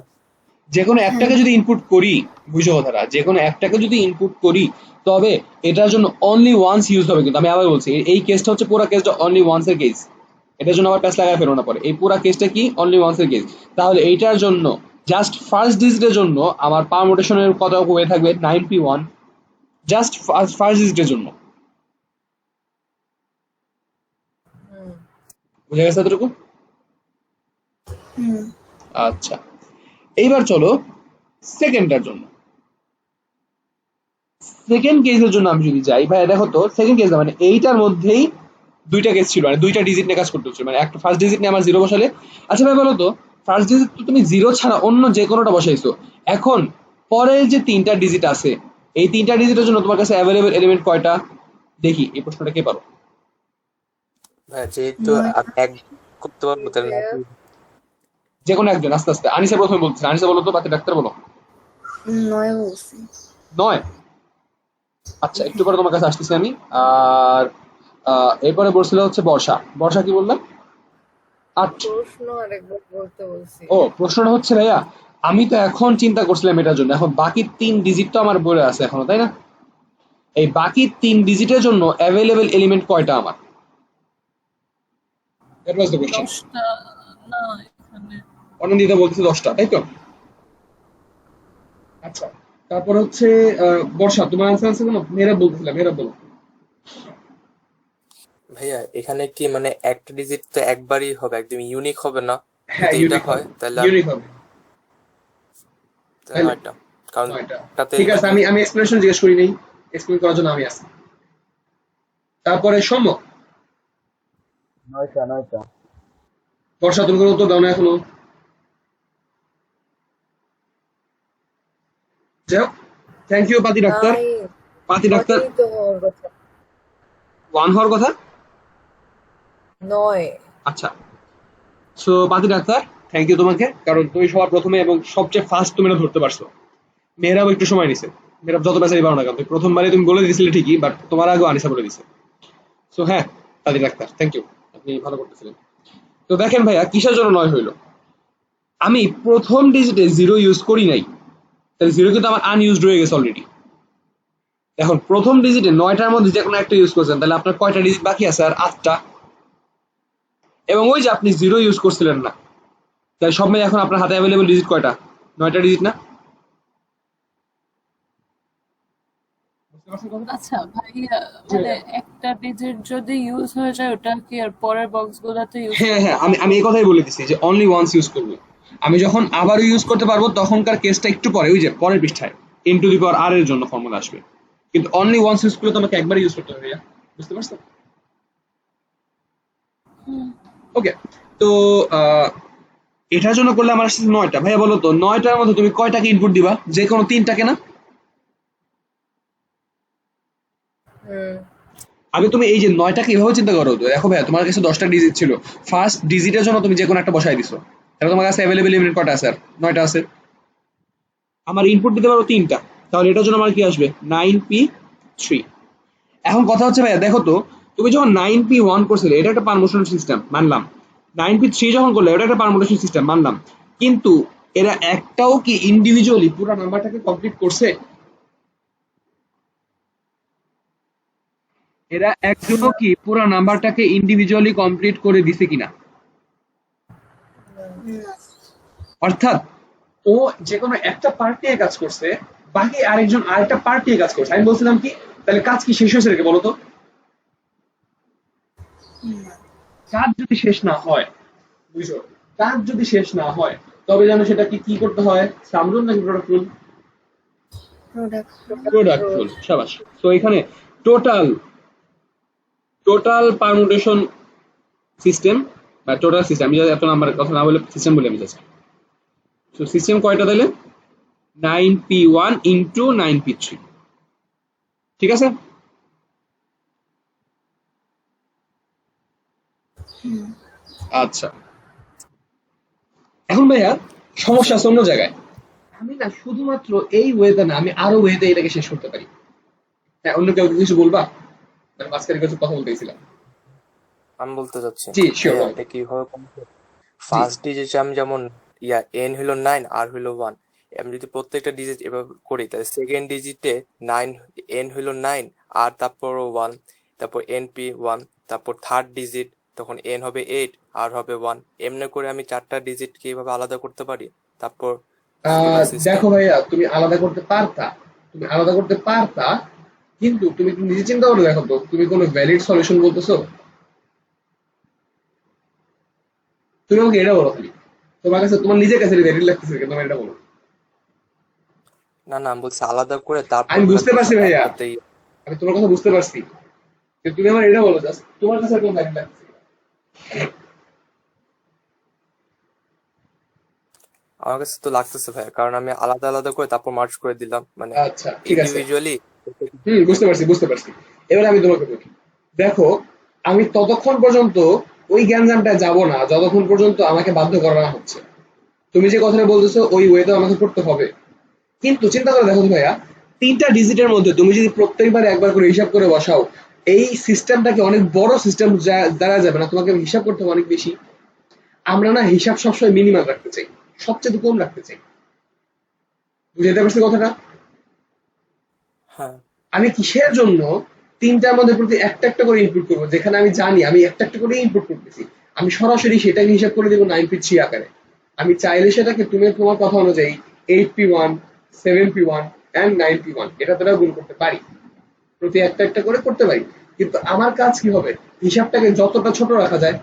[SPEAKER 6] যে কোনো একটাকে যদি ইনপুট করি, বুঝো কথাটা, যে কোনো একটাকে যদি ইনপুট করি, তবে এটার জন্য অনলি ওয়ান্স ইউজ হবে। কিন্তু আমি আবার বলছি, এই কেসটা হচ্ছে পুরো কেসটা অনলি ওয়ান্স এর কেস। এটার জন্য আবার প্যাচ লাগায় ফেরো না পরে, এই পুরো কেসটা কি অনলি ওয়ান্স এর কেস। তাহলে এইটার জন্য জাস্ট ফার্স্ট ডিজিটের জন্য আমার পারমুটেশনের কত হয়ে থাকবে? 91, জাস্ট ফার্স্ট ডিজিটের জন্য।
[SPEAKER 3] হুম
[SPEAKER 6] বুঝে গেছে এতটুকু?
[SPEAKER 3] হুম
[SPEAKER 6] আচ্ছা, এইবার চলো সেকেন্ডটার জন্য। সেকেন্ড কেসের জন্য আমি যদি যাই ভাই, দেখো তো সেকেন্ড কেস মানে এইটার মধ্যেই দুইটা কেস ছিল, মানে দুইটা ডিজিট নিয়ে কাজ করতে হচ্ছে, মানে একটা ফার্স্ট ডিজিট নিয়ে আমার জিরো বসালে। আচ্ছা ভাই বলো তো, ফার্স্ট ডিজিট তো তুমি জিরো ছাড়া অন্য যে কোনোটা বসাইছো, এখন পরের যে তিনটা ডিজিট আছে এই তিনটা ডিজিটের জন্য তোমার কাছে অ্যাভেলেবল এলিমেন্ট কয়টা? দেখি এই প্রশ্নটা কে পারো।
[SPEAKER 2] ভাইয়া যেহেতু আমি এক করতে পারবো তাহলে নাকি
[SPEAKER 6] যে কোনো একজন, আস্তে আস্তে। আনিসা প্রথমে বলতেছে, আনিসা বলো তো, বাকি ডাক্তার বলো।
[SPEAKER 3] 9 বলছি।
[SPEAKER 6] 9? আচ্ছা একটু পরে তোমার কাছে আসতেছি আমি। আর এরপরে বলছিল হচ্ছে বর্ষা। বর্ষা কি বললাম? 8।
[SPEAKER 3] প্রশ্ন আরেকবার বলতে বলছি।
[SPEAKER 6] ও প্রশ্নটা হচ্ছে ভাইয়া, আমি তো এখন চিন্তা করছিলাম এটার জন্য, এখন বাকি 3 ডিজিট তো আমার বলে আছে এখনো, তাই না? এই বাকি 3 ডিজিটের জন্য অ্যাভেলেবল এলিমেন্ট কয়টা আমার? That was the question.
[SPEAKER 4] 10টা না এখানে।
[SPEAKER 6] অনন্দিতা বলতেছে 10টা, তাই তো? আচ্ছা তারপর হচ্ছে বর্ষা, তোমার আনসার আছে কোনো? মেয়েরা বলতেছিলাম, মেয়েরা বলো।
[SPEAKER 2] ভাইয়া এখানে কি মানে একটা ডিজিট তো একবারই হবে, একদম ইউনিক হবে না?
[SPEAKER 6] হ্যাঁ
[SPEAKER 2] যদি এটা
[SPEAKER 6] ইউনিক
[SPEAKER 2] হয়
[SPEAKER 6] হবে,
[SPEAKER 2] তাহলে
[SPEAKER 6] ইউনিক হবে।
[SPEAKER 2] তাহলে 9টা, কারণ
[SPEAKER 6] 9টা।
[SPEAKER 2] একটাতে
[SPEAKER 6] ঠিক আছে, আমি এক্সপ্লেনেশন জিজ্ঞেস করি নেই, এক্সপ্লেন করার জন্য আমি আছি। তারপরে সৌম্য।
[SPEAKER 5] 9টা 9টা।
[SPEAKER 6] বর্ষা তুমি কোনো উত্তর দাও না এখনো। যাই হোক, থ্যাংক ইউ পাতি ডাক্তার।
[SPEAKER 3] নাই,
[SPEAKER 6] পাতি ডাক্তার
[SPEAKER 3] নয়ই তো হওয়ার কথা।
[SPEAKER 6] 1 হওয়ার কথা।
[SPEAKER 3] 9।
[SPEAKER 6] আচ্ছা, সো পাতি ডাক্তার থ্যাংক ইউ তোমাকে, কারণ তুমি সবার প্রথমে এবং সবচেয়ে ফার্স্ট তুমি এটা ধরতে পারছো। মেয়েরাও একটু সময় নিছে, মেয়েরা যত বেচারি পারো না কেন, তুমি প্রথমবারে তুমি বলে দিয়েছিলে ঠিকই, বাট তোমার আগেও আনিসা বলে দিছে। সো হ্যাঁ পাতি ডাক্তার থ্যাংক ইউ, আপনি ভালো করতেছিলেন। তো দেখেন ভাইয়া কিসের জন্য 9 হইলো, আমি প্রথম ডিজিটে জিরো ইউজ করি নাই, তাহলে জিরো কিন্তু আমার আনইউজড হয়ে গেছে অলরেডি। এখন প্রথম ডিজিটে 9টার মধ্যে যে কোনো একটা ইউজ করছেন, তাহলে আপনার কয়টা ডিজিট বাকি আছে? আর 8টা। এবং ওই যে আপনি জিরো ইউজ করছিলেন না, তাহলে সব মিলে এখন আপনার হাতে অ্যাভেলেবল ডিজিট কয়টা? 9টা ডিজিট না?
[SPEAKER 4] আচ্ছা ভাইয়া, মানে একটা ডিজিট যদি ইউজ হয়ে যায় ওটা কি আর পরের বক্স গুলাতে ইউজ
[SPEAKER 6] হ্যাঁ
[SPEAKER 4] করতে
[SPEAKER 6] হ্যাঁ, আমি
[SPEAKER 4] পারবো?
[SPEAKER 6] আমি এই কথাই বলে দিচ্ছি যে অনলি ওয়ান্স ইউজ করবো। আমি যখন আবারও ইউজ করতে পারবো তখনকার কেসটা একটু পরে, ওই যে পরের পৃষ্ঠায় ইনটু দি পাওয়ার আর এর জন্য ফর্মুলা আসবে, কিন্তু অনলি ওয়ান্স ইউজ করলে তো আমাকে একবার ইউজ করতে হবে, ভাইয়া বুঝতে পারছো? ওকে, তো এটার জন্য করলে আমার আসছে 9টা। ভাইয়া বলো তো 9টার মধ্যে তুমি কয়টাকে ইনপুট দিবা? যে কোনো 3টাকে না? আগে তুমি এই যে 9টাকে এভাবে চিন্তা করো তো, দেখো ভাইয়া তোমার কাছে 10টা ডিজিট ছিল, ফার্স্ট ডিজিটের জন্য তুমি যে কোনো একটা বসাই দিছো, তাহলে তোমার কাছে অ্যাভেলেবল এলিমেন্ট কয়টা আছে? আর 9টা আছে। আমার ইনপুট দিতে পারো 3টা, তাহলে এটার জন্য আমার কি আসবে? 9p3। এখন কথা হচ্ছে ভাইয়া দেখো তো, তুমি যখন 9p1 করছিলে এটা একটা পারমুটেশন সিস্টেম মানলাম, 9p3 যখন করলে এটা একটা পারমুটেশন সিস্টেম মানলাম, কিন্তু এরা একটাও কি ইন্ডিভিজুয়ালি পুরো নাম্বারটাকে কমপ্লিট করছে? এরা একজনও কি পুরো নাম্বারটাকে ইন্ডিভিজুয়ালি কমপ্লিট করে দিছে কিনা? অর্থাৎ ও যে কোনো একটা পার্ট নিয়ে কাজ করছে, বাকি আরেকজন আরেকটা পার্ট নিয়ে কাজ করছে। আমি বলছিলাম কি, তাহলে কাজ কি শেষ হয়েছে নাকি বলো তো? কাজ যদি শেষ না হয়, বুঝছো, কাজ যদি শেষ না হয় তবে যেন সেটা কি কি করতে হয়? সামরুল নাকি প্রোডাক্টফুল? প্রোডাক্টফুল, শাবাশ। তো এখানে টোটাল টোটাল পারমুটেশন সিস্টেম বা টোটাল সিস্টেম, আমি যদি এত নাম্বারের কথা না বলে সিস্টেম বলে আমি যাচ্ছি। তো সিস্টেম কয়টা তাহলে? 9p1 ইন্টু 9p3, ঠিক আছে? আচ্ছা এখন ভাইয়া সমস্যা আছে অন্য জায়গায়। আমি না শুধুমাত্র এই ওয়েতে না, আমি আরো ওয়েতে এটাকে শেষ করতে পারি। হ্যাঁ, অন্য কেউ কিছু বলবা? মানে মাঝখানে কিছু কথা বলতে গেছিলাম।
[SPEAKER 2] আমি বলতে চাচ্ছি
[SPEAKER 6] জি শিওর।
[SPEAKER 2] ভাইয়া এটা কিভাবে ফার্স্ট ডিজিট আমি যেমন এন হলো 9 আর হলো 1, আমি যদি প্রত্যেকটা ডিজিট এভাবে করি তাহলে সেকেন্ড ডিজিটে 9 এন হলো 9 আর তারপর 1, তারপর NP1, তারপর থার্ড ডিজিট তখন এন হবে 8 আর হবে 1, এমনি করে আমি 4টা ডিজিট কিভাবে আলাদা করতে পারি। তারপর পুরো সিস্টেম
[SPEAKER 6] দেখো ভাইয়া, তুমি আলাদা করতে পারতা, তুমি আলাদা করতে পারতা, কিন্তু তুমি একটু নিজে চিন্তা করে দেখো তো, তুমি কোনো ভ্যালিড সলিউশন বলতেছো? তুমি আমাকে এটা বলো খালি, তোমার কাছে তোমার নিজের কাছে ভ্যালিড লাগতেছে, কিন্তু তুমি এটা বলো।
[SPEAKER 2] না না, আমি বলছি আলাদা করে তারপর
[SPEAKER 6] আমি বুঝতে পারছি
[SPEAKER 2] লাগতেছে
[SPEAKER 6] ভাইয়া,
[SPEAKER 2] একটাতেই।
[SPEAKER 6] আমি তোমার কথা বুঝতে পারছি, কিন্তু তুমি আমার এটা বলো, জাস্ট তোমার কাছে কোন লাইন লাগছে?
[SPEAKER 2] আমার কাছে তো লাগতেছে ভাইয়া, কারণ আমি আলাদা আলাদা করে তারপর মার্চ করে দিলাম, মানে
[SPEAKER 6] আচ্ছা ঠিক আছে,
[SPEAKER 2] ইন্ডিভিজুয়ালি।
[SPEAKER 6] বুঝতে পারছি বুঝতে পারছি। এবার আমি তোমাকে বলি, দেখো আমি ততক্ষণ পর্যন্ত ওই গ্যাঞ্জামটা যাব না যতক্ষণ পর্যন্ত আমাকে বাধ্য করা না হচ্ছে। তুমি যে কথাটা বলতেছো ওই ওয়েতে আমাকে করতে হবে, কিন্তু চিন্তা করে দেখো তো ভাইয়া, 3টা ডিজিটের মধ্যে তুমি যদি প্রত্যেকবার একবার করে হিসাব করে বসাও, এই সিস্টেমটাকে অনেক বড় সিস্টেম দ্বারা যাবে না, তোমাকে হিসাব করতে হবে অনেক বেশি। আমরা না হিসাব সবসময় মিনিমাম রাখতে চাই, সবচেয়ে কম রাখতে চাই। বুঝতে পারছি কথাটা?
[SPEAKER 2] হ্যাঁ
[SPEAKER 6] আমি কিসের জন্য 3টার মধ্যে প্রতি একটা একটা করে ইনপুট করবো, যেখানে আমি জানি আমি একটা একটা করে ইনপুট করতেছি, আমি সরাসরি সেটাকে হিসাব করে দেবো 9p3 আকারে। আমি চাইলে সেটাকে তুমি তোমার কথা অনুযায়ী 8p1, 7p1 and 9p1 এটা দ্বারা গুণ করতে পারি, প্রতি একটা একটা করে করতে পারি। কিন্তু আমার কাজ কি হবে, হিসাবটাকে যতটা ছোট রাখা যায়।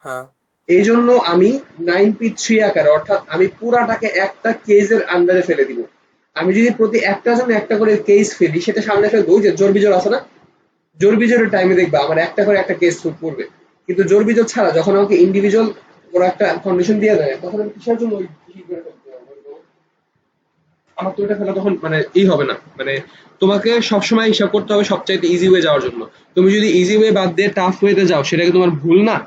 [SPEAKER 2] হ্যাঁ
[SPEAKER 6] এই জন্য আমি 9p3 আকারে, অর্থাৎ আমি পুরাটাকে একটা কেজের আন্ডারে ফেলে দিব। আমি যদি প্রতি একটা জন্য একটা করে কেস ফেলি, সেটা সামনে ফেলবো, ওই যে জোর বিজোর আছে না, জোর বিজোরের টাইমে দেখবা আমার একটা করে একটা কেস পড়বে। কিন্তু জোর বিজোর ছাড়া যখন আমাকে ইন্ডিভিজুয়াল ওরা একটা কন্ডিশন দিয়ে দেয়, তখন আমি কিসের জন্য ওই কি করে ফেলতে হবে বলো? আমার তো এটা ফেলা তখন মানে হবে না, মানে তোমাকে সবসময় হিসাব করতে হবে সবচাইতে ইজি ওয়ে যাওয়ার জন্য। তুমি যদি ইজি ওয়ে বাদ দিয়ে টাফ ওয়েতে যাও, সেটা কি তোমার ভুল না?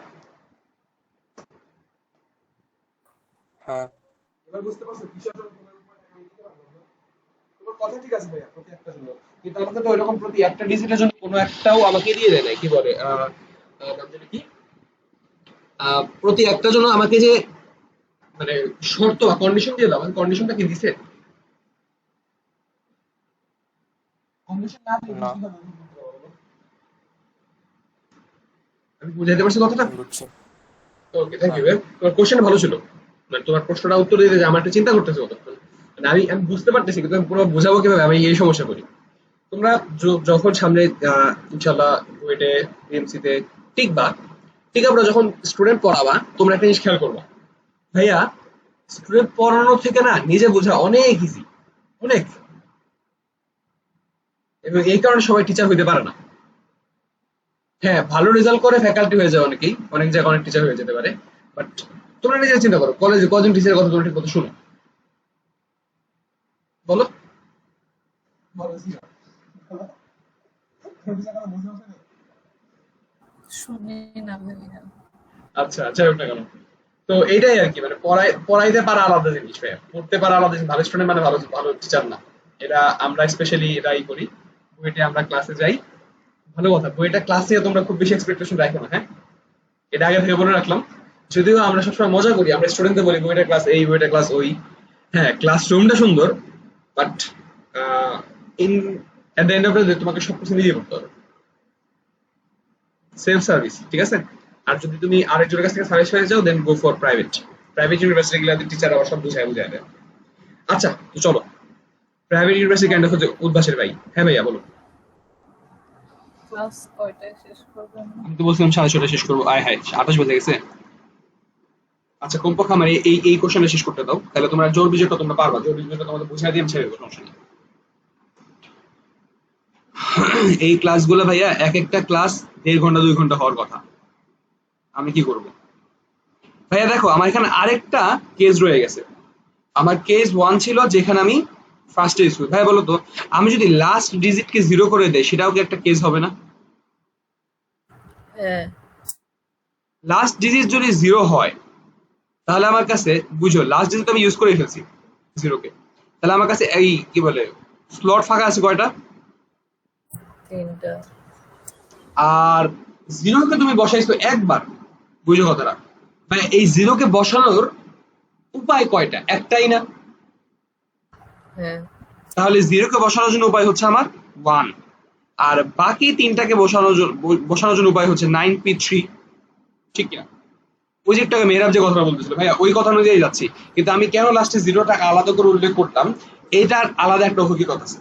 [SPEAKER 2] হ্যাঁ
[SPEAKER 6] এবার বুঝতে পারছো কিসের জন্য তোমার উপর আমি দিতে পারবো না? তোমার কথা ঠিক আছে ভাইয়া, প্রতি একটা জন্য, কিন্তু আমাকে তো ওইরকম প্রতি একটা ডিজিটের জন্য কোনো একটাও আমাকে দিয়ে দেয় না, কি বলে নাম জানি কি, প্রতি একটা জন্য আমাকে যে মানে শর্ত বা কন্ডিশন দিয়ে দাও, আমাকে কন্ডিশনটা কি দিছে? কন্ডিশন না দিলে
[SPEAKER 2] না,
[SPEAKER 6] কিভাবে আমি করতে পারবো বলো? আমি বুঝাইতে পারছি কথাটা?
[SPEAKER 2] বুঝছি।
[SPEAKER 6] ওকে, থ্যাংক
[SPEAKER 2] হ্যাঁ
[SPEAKER 6] ইউ। তোমার কোশ্চেন ভালো ছিল, মানে তোমার প্রশ্নটা উত্তর দিতে যে আমার একটা চিন্তা করতেছে কতক্ষণ, মানে আমি আমি বুঝতে পারতেছি, কিন্তু আমি পুরো বোঝাবো কিভাবে, আমি এই সমস্যা করি। তোমরা যখন সামনে ইনশাল্লাহ বুয়েটে বিএমসি তে টিকবা, টিকাবরা যখন স্টুডেন্ট পড়াবা, তোমরা একটা জিনিস খেয়াল করবা ভাইয়া, স্টুডেন্ট পড়ানো থেকে না নিজে বোঝা অনেক ইজি, অনেক। এবং এই কারণে সবাই টিচার হইতে পারে না। হ্যাঁ, ভালো রেজাল্ট করে ফ্যাকাল্টি হয়ে যায় অনেকেই, অনেক জায়গায় অনেক টিচার হয়ে যেতে পারে, বাট তোমরা নিজে চিন্তা করো, কলেজে কজন টিচারের কথা তোমরা ঠিক মতো শুনো বলো?
[SPEAKER 4] শুনি না ভাইয়া।
[SPEAKER 6] আচ্ছা, যাই হোক না কেন, তো এইটাই আর কি, মানে পড়াইতে পারা আলাদা জিনিস ভাইয়া, পড়তে পারা আলাদা জিনিস। ভালো স্টুডেন্ট মানে ভালো ভালো টিচার না, এটা আমরা স্পেশালি এটাই করি। বুয়েটে আমরা ক্লাসে যাই, ভালো কথা, বুয়েটে ক্লাস নিয়ে তোমরা খুব বেশি এক্সপেকটেশন রাখো না, হ্যাঁ, এটা আগে থেকে বলে রাখলাম। যদিও আমরা সবসময় মজা করি, আমরা স্টুডেন্টদের বলি বুয়েটে ক্লাস এই, বুয়েটে ক্লাস ওই। হ্যাঁ, ক্লাসরুমটা সুন্দর, but in at the end of the day তোমাকে সবকিছু নিজে করতে হবে, সেলফ সার্ভিস, ঠিক আছে? আর যদি তুমি আরেকজনের কাছ থেকে সার্ভিস পেয়ে যাও, then go for private. Private university গুলোতে টিচার আবার সব বুঝায় দেয়। আচ্ছা, তো চলো, প্রাইভেট ইউনিভার্সিটি কাইন্ড অফ উদ্ভাসের ভাই। হ্যাঁ ভাইয়া বলো।
[SPEAKER 4] ক্লাস কয়টায় শেষ করবেন?
[SPEAKER 6] আমি তো বলছিলাম 6:30 শেষ করবো, আয় হায় 28 বেজে গেছে। আচ্ছা, কমপক্ষে আমার এই কোশ্চেনটা শেষ করতে দাও, তাহলে তোমরা জোর বিজয়টা তোমরা পারবা, জোর বিজয়টা তোমাদের বুঝাই দিয়ে ছেড়ে দেবো, সমস্যা নেই। এই ক্লাসগুলো ভাইয়া এক একটা ক্লাস 1.5 ঘন্টা 2 ঘন্টা হওয়ার কথা, আমি কি করব ভাইয়া? দেখো আমার এখানে আরেকটা কেস রয়ে গেছে। আমার কেস 1 ছিল যেখানে আমি ফার্স্টে ইস্যু। ভাই বলো তো, আমি যদি লাস্ট ডিজিটকে 0 করে দেই, সেটাও কি একটা কেস হবে না?
[SPEAKER 4] হ্যাঁ
[SPEAKER 6] লাস্ট ডিজিট যদি 0 হয়, তাহলে আমার কাছে বুঝো লাস্ট ডিজিট আমি ইউজ করে ফেলছি 0 কে, তাহলে আমার কাছে এই কি বলে স্লট ফাঁকা আছে কয়টা?
[SPEAKER 4] 3টা।
[SPEAKER 6] আর 0 কে তুমি বসাইছো একবার, বুঝো কথাটা? মানে এই 0 কে বসানোর উপায় কয়টা? একটাই না?
[SPEAKER 4] হ্যাঁ
[SPEAKER 6] তাহলে 0 কে বসানোর জন্য উপায় হচ্ছে আমার 1, আর বাকি 3টাকে বসানোর জন্য উপায় হচ্ছে 9p3, ঠিক কিনা? ওই যে একটা মেহরাব যে কথাটা বলতেছিল ভাইয়া, ওই কথা অনুযায়ী যাচ্ছি, কিন্তু আমি কেন লাস্টে 0টা আলাদা করে উল্লেখ করতাম, এটার আলাদা একটা হকিকত আছে।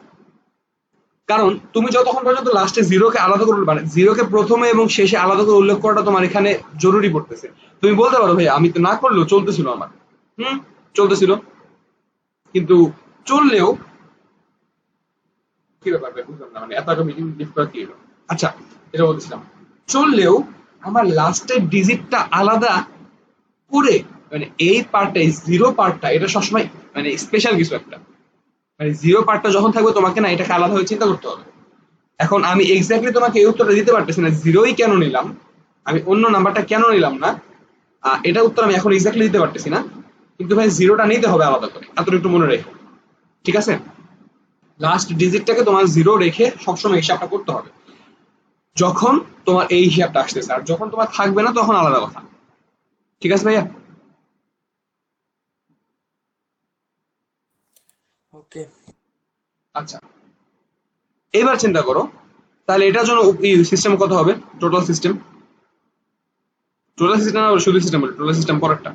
[SPEAKER 6] কারণ তুমি যতক্ষণ পর্যন্ত লাস্টে 0 কে আলাদা করে, মানে 0 কে প্রথমে এবং শেষে আলাদা করে উল্লেখ করাটা তোমার এখানে জরুরি পড়তেছে। তুমি বলতে পারো ভাই আমি তো না করলেও চলতেছিল আমার, চলতেছিল, কিন্তু চললেও কি ব্যাপার ভাই, বুঝলাম না, মানে এত একটা মিটিং লিফট করা কি হলো? আচ্ছা, এটা বলতেছিলাম, চললেও আমার লাস্টের ডিজিটটা আলাদা করে, মানে এই পার্টটা, এই জিরো পার্টটা, এটা সবসময় মানে স্পেশাল কিছু একটা, মানে জিরো পার্টটা যখন থাকবে তোমাকে না এটাকে আলাদা হয়ে চিন্তা করতে হবে। এখন আমি এক্স্যাক্টলি তোমাকে এই উত্তরটা দিতে পারতেছি না, জিরোই কেন নিলাম, আমি অন্য নাম্বারটা কেন নিলাম না, এটা উত্তর আমি এখন এক্স্যাক্টলি দিতে পারতেছি না, কিন্তু ভাই জিরোটা নিতে হবে আলাদা করে, এতটুকু একটু মনে রেখো, ঠিক আছে? লাস্ট ডিজিটটাকে তোমার জিরো রেখে সবসময় হিসাবটা করতে হবে যখন তোমার এই হিসাবটা আসতেছে, আর যখন তোমার থাকবে না তখন আলাদা কথা, ঠিক আছে ভাইয়া?
[SPEAKER 2] ওকে।
[SPEAKER 6] আচ্ছা, এবার চিন্তা করো, তাহলে এটার জন্য সিস্টেম কত হবে? টোটাল সিস্টেম শুধু সিস্টেম বলে, টোটাল সিস্টেম পরেরটা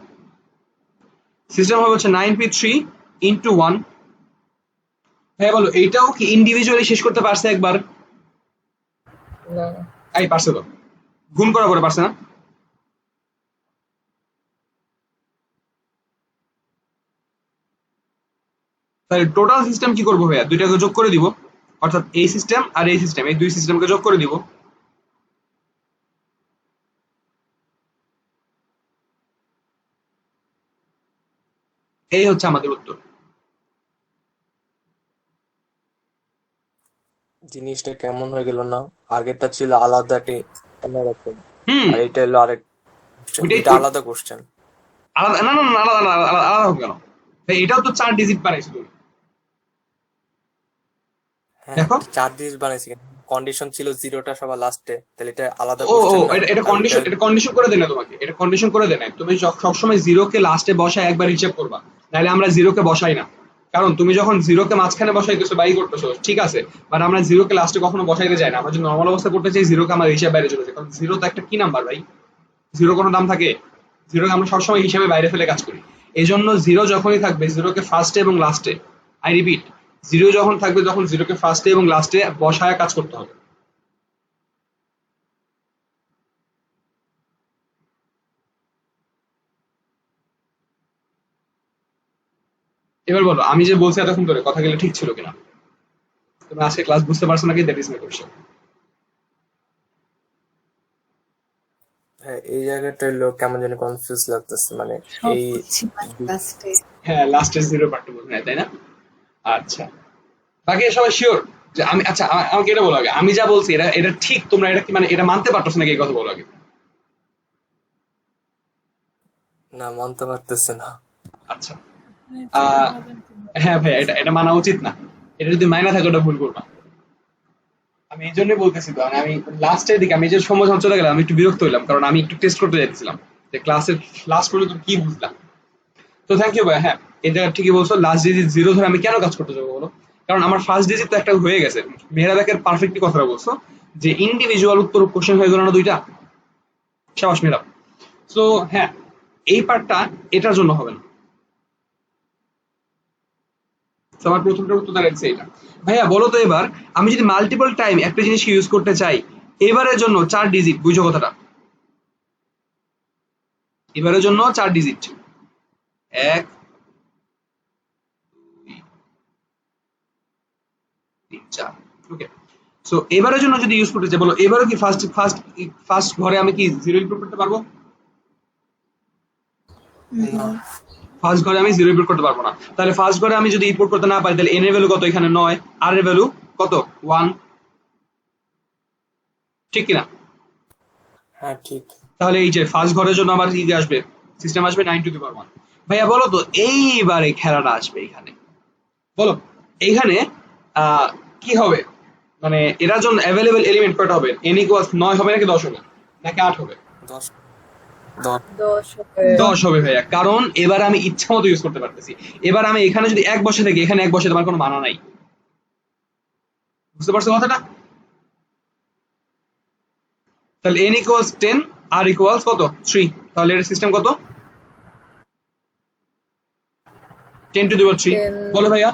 [SPEAKER 6] সিস্টেম হবে হচ্ছে 9p3 ইন্টু 1। হ্যাঁ বলো, এইটাও কি ইন্ডিভিজুয়ালি শেষ করতে পারছে একবার?
[SPEAKER 3] না
[SPEAKER 6] এই পারছে তো, গুণ করার পরে পারছে না? তাহলে টোটাল সিস্টেম কি করবো ভাইয়া? দুইটাকে যোগ করে দিব, অর্থাৎ এই সিস্টেম আর এই সিস্টেম, এই দুই সিস্টেমকে যোগ করে দিব। এই হচ্ছে আমাদের উত্তর।
[SPEAKER 2] জিনিসটা কেমন হয়ে গেল না? আগেরটা ছিল আলাদা অন্যরকম,
[SPEAKER 6] হুম,
[SPEAKER 2] আর এটা হলো আরেক
[SPEAKER 6] ওইটাই
[SPEAKER 2] দুইটা আলাদা কোশ্চেন।
[SPEAKER 6] আলাদা, না না না, আলাদা আলাদা আলাদা আলাদা হবে কেন ভাই? এটাও তো 4 ডিজিট বানাইছো তুমি,
[SPEAKER 2] হ্যাঁ,
[SPEAKER 6] দেখো।
[SPEAKER 2] 4 ডিজিট বানাইছি, কন্ডিশন ছিল জিরোটা সবার লাস্টে, তাহলে এটা আলাদা
[SPEAKER 6] ও ও,
[SPEAKER 2] কোশ্চেন না?
[SPEAKER 6] এটা
[SPEAKER 2] আর এটা
[SPEAKER 6] কন্ডিশন করে দেয় না তোমাকে, এটা কন্ডিশন করে দেয় না, তুমি সবসময় জিরোকে লাস্টে বসায় একবার হিসাব করবা, নাহলে আমরা জিরোকে বসাই না। কারণ তুমি যখন জিরোকে মাঝখানে বসাইতেছো বাই করতেছো, ঠিক আছে, বাট আমরা জিরোকে লাস্টে কখনো বসাইতে যাই না। আমরা যদি নর্মাল অবস্থা করতে চাই, জিরোকে আমার হিসাব বাইরে চলে যায়, কারণ জিরো তো একটা কি নাম্বার ভাই? জিরো কোনো দাম থাকে? জিরোকে আমরা সবসময় হিসাবে বাইরে ফেলে কাজ করি। এই জন্য জিরো যখনই থাকবে, জিরোকে ফার্স্টে এবং লাস্টে, আই রিপিট, জিরো যখন থাকবে তখন জিরোকে ফার্স্টে এবং লাস্টে বসায় কাজ করতে হবে। এবার বলো, আমি যে বলছি এতক্ষণ ধরে কথাগুলো ঠিক ছিল কিনা? তুমি আজকে ক্লাস বুঝতে পারছো নাকি? That is my question.
[SPEAKER 2] হ্যাঁ, এই জায়গাটা হলো কেমন যেন কনফিউজ লাগতেছে, মানে
[SPEAKER 3] সব
[SPEAKER 2] এই
[SPEAKER 3] বুঝছি লাস্টে।
[SPEAKER 6] হ্যাঁ, লাস্টের জিরো পার্টটা বুঝে নেয়, তাই না? আচ্ছা, বাকি সবাই শিওর যে আমি, আচ্ছা আমাকে এটা বলো আগে, আমি যা বলছি এটা এটা ঠিক, তোমরা এটা কি মানে এটা মানতে পারছো নাকি? এই কথা বলো আগে।
[SPEAKER 2] না, মানতে পারতেছে না।
[SPEAKER 6] আচ্ছা,
[SPEAKER 4] আপনি যেটা
[SPEAKER 6] আহ
[SPEAKER 4] ভাবেন কিনা।
[SPEAKER 6] হ্যাঁ ভাই, এটা এটা মানা উচিত না, এটা যদি মাইনা থাকে ওটা ভুল করবা। আমি এই জন্যই বলতেছি তো, আমি লাস্টের দিকে, আমি যে সময় যখন চলে গেলাম আমি একটু বিরক্ত হইলাম, কারণ আমি একটু টেস্ট করতে যাচ্ছিলাম যে ক্লাসের লাস্ট পর্যন্ত কি বুঝলাম। তো থ্যাংক ইউ ভাই। হ্যাঁ, এই জায়গা ঠিকই বলছো, লাস্ট ডিজিট জিরো ধরে আমি কেন কাজ করতে যাবো বলো? কারণ আমার ফার্স্ট ডিজিট তো একটা হয়ে গেছে। মেহরাবেকের পারফেক্টলি কথাটা বলছো যে ইন্ডিভিজুয়াল উত্তর কোশ্চেন হয়ে গেল না দুইটা। সাবাস মেহরাব। সো হ্যাঁ, এই পার্টটা এটার জন্য হবে না। তো আমার প্রথমটার উত্তর দাঁড়াচ্ছে এটা। ভাইয়া বলো তো এবার, আমি যদি মাল্টিপল টাইম একটা জিনিসকে ইউজ করতে চাই, এবারের জন্য 4 ডিজিট, বুঝো কথাটা, এবারের জন্য 4 ডিজিট, 1 2 3 4। ওকে, সো এবারের জন্য যদি ইউজ করতে চাই, বলো এবারও কি ফার্স্ট ফার্স্ট ফার্স্ট ঘরে আমি কি জিরো ইনপুট করতে পারবো?
[SPEAKER 2] না,
[SPEAKER 6] ফার্স্ট ঘরে আমি জিরো ইনপুট করতে পারবো না। তাহলে ফার্স্ট ঘরে আমি যদি ইনপুট করতে না পারি, তাহলে এন এর ভ্যালু কত? এখানে 9, আর এর ভ্যালু কত? 1, ঠিক কিনা?
[SPEAKER 2] হ্যাঁ ঠিক।
[SPEAKER 6] তাহলে এই যে ফার্স্ট ঘরের জন্য আমার কি আসবে? সিস্টেম আসবে 9 টু দি পাওয়ার 1। ভাইয়া বলো তো এইবারে খেলাটা আসবে এখানে, বলো এইখানে কি হবে? মানে এটার জন্য অ্যাভেলেবল এলিমেন্ট কয়টা হবে? n ইকুয়ালস 9 হবে নাকি 10 হবে নাকি 8 হবে?
[SPEAKER 2] 10 10
[SPEAKER 6] 10 হবে ভাইয়া, কারণ এবার আমি ইচ্ছা মতো ইউজ করতে পারতেছি। এবার আমি এখানে যদি 1 বসে থাকি, এখানে 1 বসে তোমার কোনো মানা নাই। বুঝতে পারছো কথাটা? তাহলে n ইকুয়ালস 10, r ইকুয়ালস কত? 3। তাহলে এর সিস্টেম কত? 10 টু দি পাওয়ার 3।
[SPEAKER 3] 10
[SPEAKER 6] বলো ভাইয়া,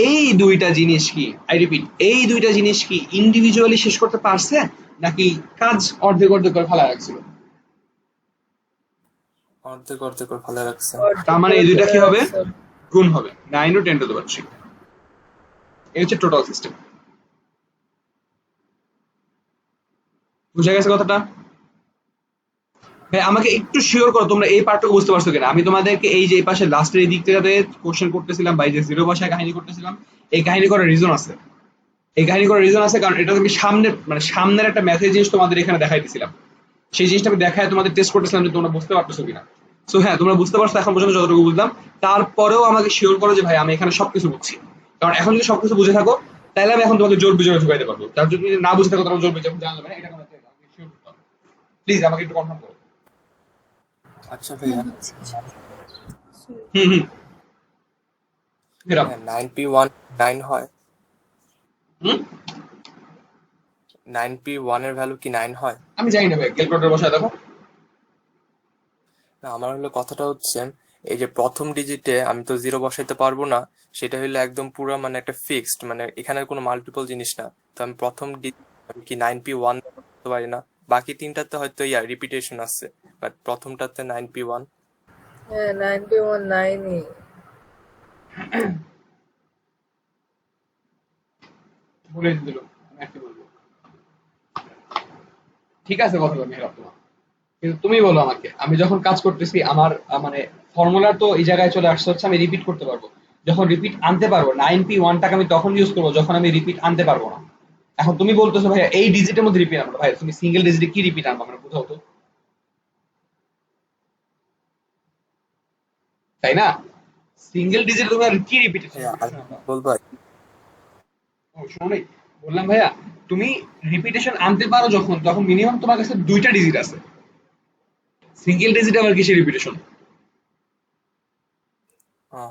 [SPEAKER 6] এই দুইটা জিনিস কি, আই রিপিট, এই দুইটা জিনিস কি ইন্ডিভিজুয়ালি শেষ করতে পারছে নাকি কাজ অর্ধেক অর্ধেক করে ফেলা রাখছিল?
[SPEAKER 2] অর্ধেক অর্ধেক করে ভালো রাখছে।
[SPEAKER 6] তার মানে এই দুইটা কি হবে, গুণ হবে 9 ও 10⁻3। এই হচ্ছে টোটাল সিস্টেম। বুঝা গেছে কথাটা? ভাই আমাকে একটু শিওর করো তোমরা এই পার্টটুকু বুঝতে পারছো কিনা। আমি তোমাদেরকে এই যে এই পাশে লাস্টের এই দিকটাতে কোশ্চেন করতেছিলাম বা এই যে জিরো ভাষায় কাহিনী করতেছিলাম, এই কাহিনী করার রিজন আছে। এই কাহিনী করার রিজন আছে কারণ এটা আমি সামনের মানে সামনের একটা ম্যাথের জিনিস তোমাদের এখানে দেখাই দিছিলাম। সেই জিনিসটা আমি দেখায় তোমাদের টেস্ট করতেছিলাম যে তোমরা বুঝতে পারতেছো কিনা। সো হ্যাঁ, তোমরা বুঝতে পারছো এখন পর্যন্ত যতটুকু বুঝলাম। তারপরেও আমাকে শিওর করো যে ভাই আমি এখানে সবকিছু বুঝছি। কারণ এখন যদি সবকিছু বুঝে থাকো তাহলে আমি এখন তোমাকে জোর বিজয় ঢুকাইতে পারবো। তার যদি না বুঝে থাকো তাহলে জোর বিজয় জানা যাবে না, এটা আমাকে শিওর করতে হবে। প্লিজ আমাকে একটু কনফার্ম করো।
[SPEAKER 2] আচ্ছা ভাইয়া,
[SPEAKER 6] হুম হুম এরকম।
[SPEAKER 2] 9p1 9 হয়?
[SPEAKER 6] হুম
[SPEAKER 2] 9p1 এর ভ্যালু কি 9 হয়?
[SPEAKER 6] আমি জানি না ভাই, ক্যালকুলেটর বসায় দেখো।
[SPEAKER 2] না, আমার হলো কথাটা হচ্ছে এই যে প্রথম ডিজিটে আমি তো 0 বসাইতে পারবো না, সেটা হলো একদম পুরো মানে একটা ফিক্সড, মানে এখানে কোনো মাল্টিপল জিনিস না। তো আমি প্রথম আমি কি 9p1 করতে পারি না? বাকি তিনটাতে হয়তো রিপিটেশন আছে, বাট প্রথমটাতে 9p1।
[SPEAKER 7] হ্যাঁ 91
[SPEAKER 6] বলে দিল আমি কি বলবো। ঠিক আছে কথা বলি তোমার, কিন্তু তুমি বলো আমাকে, আমি যখন কাজ করতেছি আমার মানে ফর্মুলা তো এই জায়গায় চলে আসছে হচ্ছে আমি রিপিট করতে পারবো। যখন রিপিট আনতে পারবো 9p1টাকে আমি তখন ইউজ করবো যখন আমি রিপিট আনতে পারবো না। এখন তুমি বলতেছো ভাইয়া এই ডিজিটের মধ্যে রিপিট আনবো, ভাই তুমি সিঙ্গেল ডিজিটে কি রিপিট আনবো আমরা বুঝাও তো, তাই না? সিঙ্গেল ডিজিটে তুমি আর কি রিপিট
[SPEAKER 2] বলবো
[SPEAKER 6] শোনো নাই, বললাম ভাইয়া তুমি রিপিটেশন আনতে পারো যখন তখন মিনিমাম তোমার কাছে দুইটা ডিজিট আছে। সিঙ্গেল ডিজিট আবার কিসের রিপিটেশন?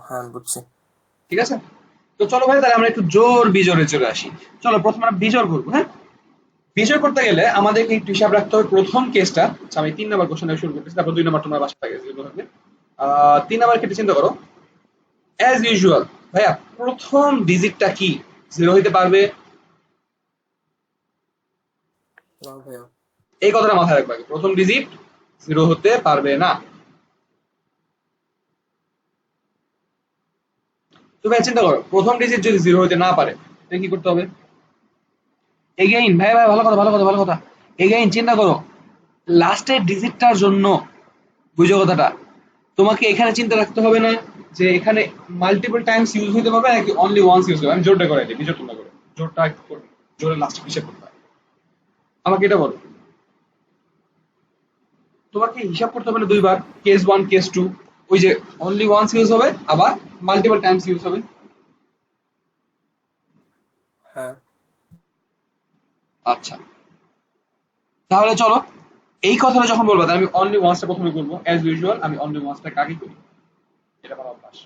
[SPEAKER 2] হ্যাঁ বুঝছি।
[SPEAKER 6] ঠিক আছে, তো চলো ভাই তাহলে আমরা একটু জোর বিজোরে চলে আসি। চলো প্রথমে আমরা বিজোর করবো। হ্যাঁ, বিজয় করতে গেলে আমাদেরকে একটু হিসাব রাখতে হবে প্রথম কেসটা। আমি 3 নাম্বার কোশ্চেন শুরু করতেছি, তারপর 2 নাম্বার তোমার বাসা থাকে যেগুলো থাকবে। 3 নাম্বার কেটে চিন্তা করো অ্যাজ ইউজুয়াল। ভাইয়া প্রথম ডিজিটটা কি 0 হইতে পারবে?
[SPEAKER 2] না ভাইয়া,
[SPEAKER 6] এই কথাটা মাথায় রাখবে, প্রথম ডিজিট 0 হতে পারবে না। তো ভাই চিন্তা করো প্রথম ডিজিট যদি 0 হইতে না পারে তাহলে কি করতে হবে? এগেইন ভাই ভাই ভালো কথা ভালো কথা ভালো কথা, এগেইন চিন্তা করো লাস্টের ডিজিটটার জন্য, বুঝো কথাটা, তোমাকে এখানে চিন্তা রাখতে হবে না যে এখানে মাল্টিপল টাইমস ইউজ হইতে পারবে নাকি অনলি ওয়ান্স ইউজ হবে। আমি জোরটা করে দিই, বিজোর তোমরা করো, জোরটা একটু করবে, জোরের লাস্টে হিসাব করতে হয়। আমাকে এটা বলো, তোমাকে হিসাব করতে হবে না দুইবার, কেস 1 কেস 2, ওই যে অনলি ওয়ান্স ইউজ হবে আবার মাল্টিপল টাইমস ইউজ হবে।
[SPEAKER 2] হ্যাঁ
[SPEAKER 6] আচ্ছা তাহলে চলো এই কথাটা যখন বলবো তাহলে আমি অনলি ওয়ান্সটা প্রথমে করবো। অ্যাজ ইউজুয়াল আমি অনলি ওয়ান্সটা আগে করি, এটা আমার অভ্যাস।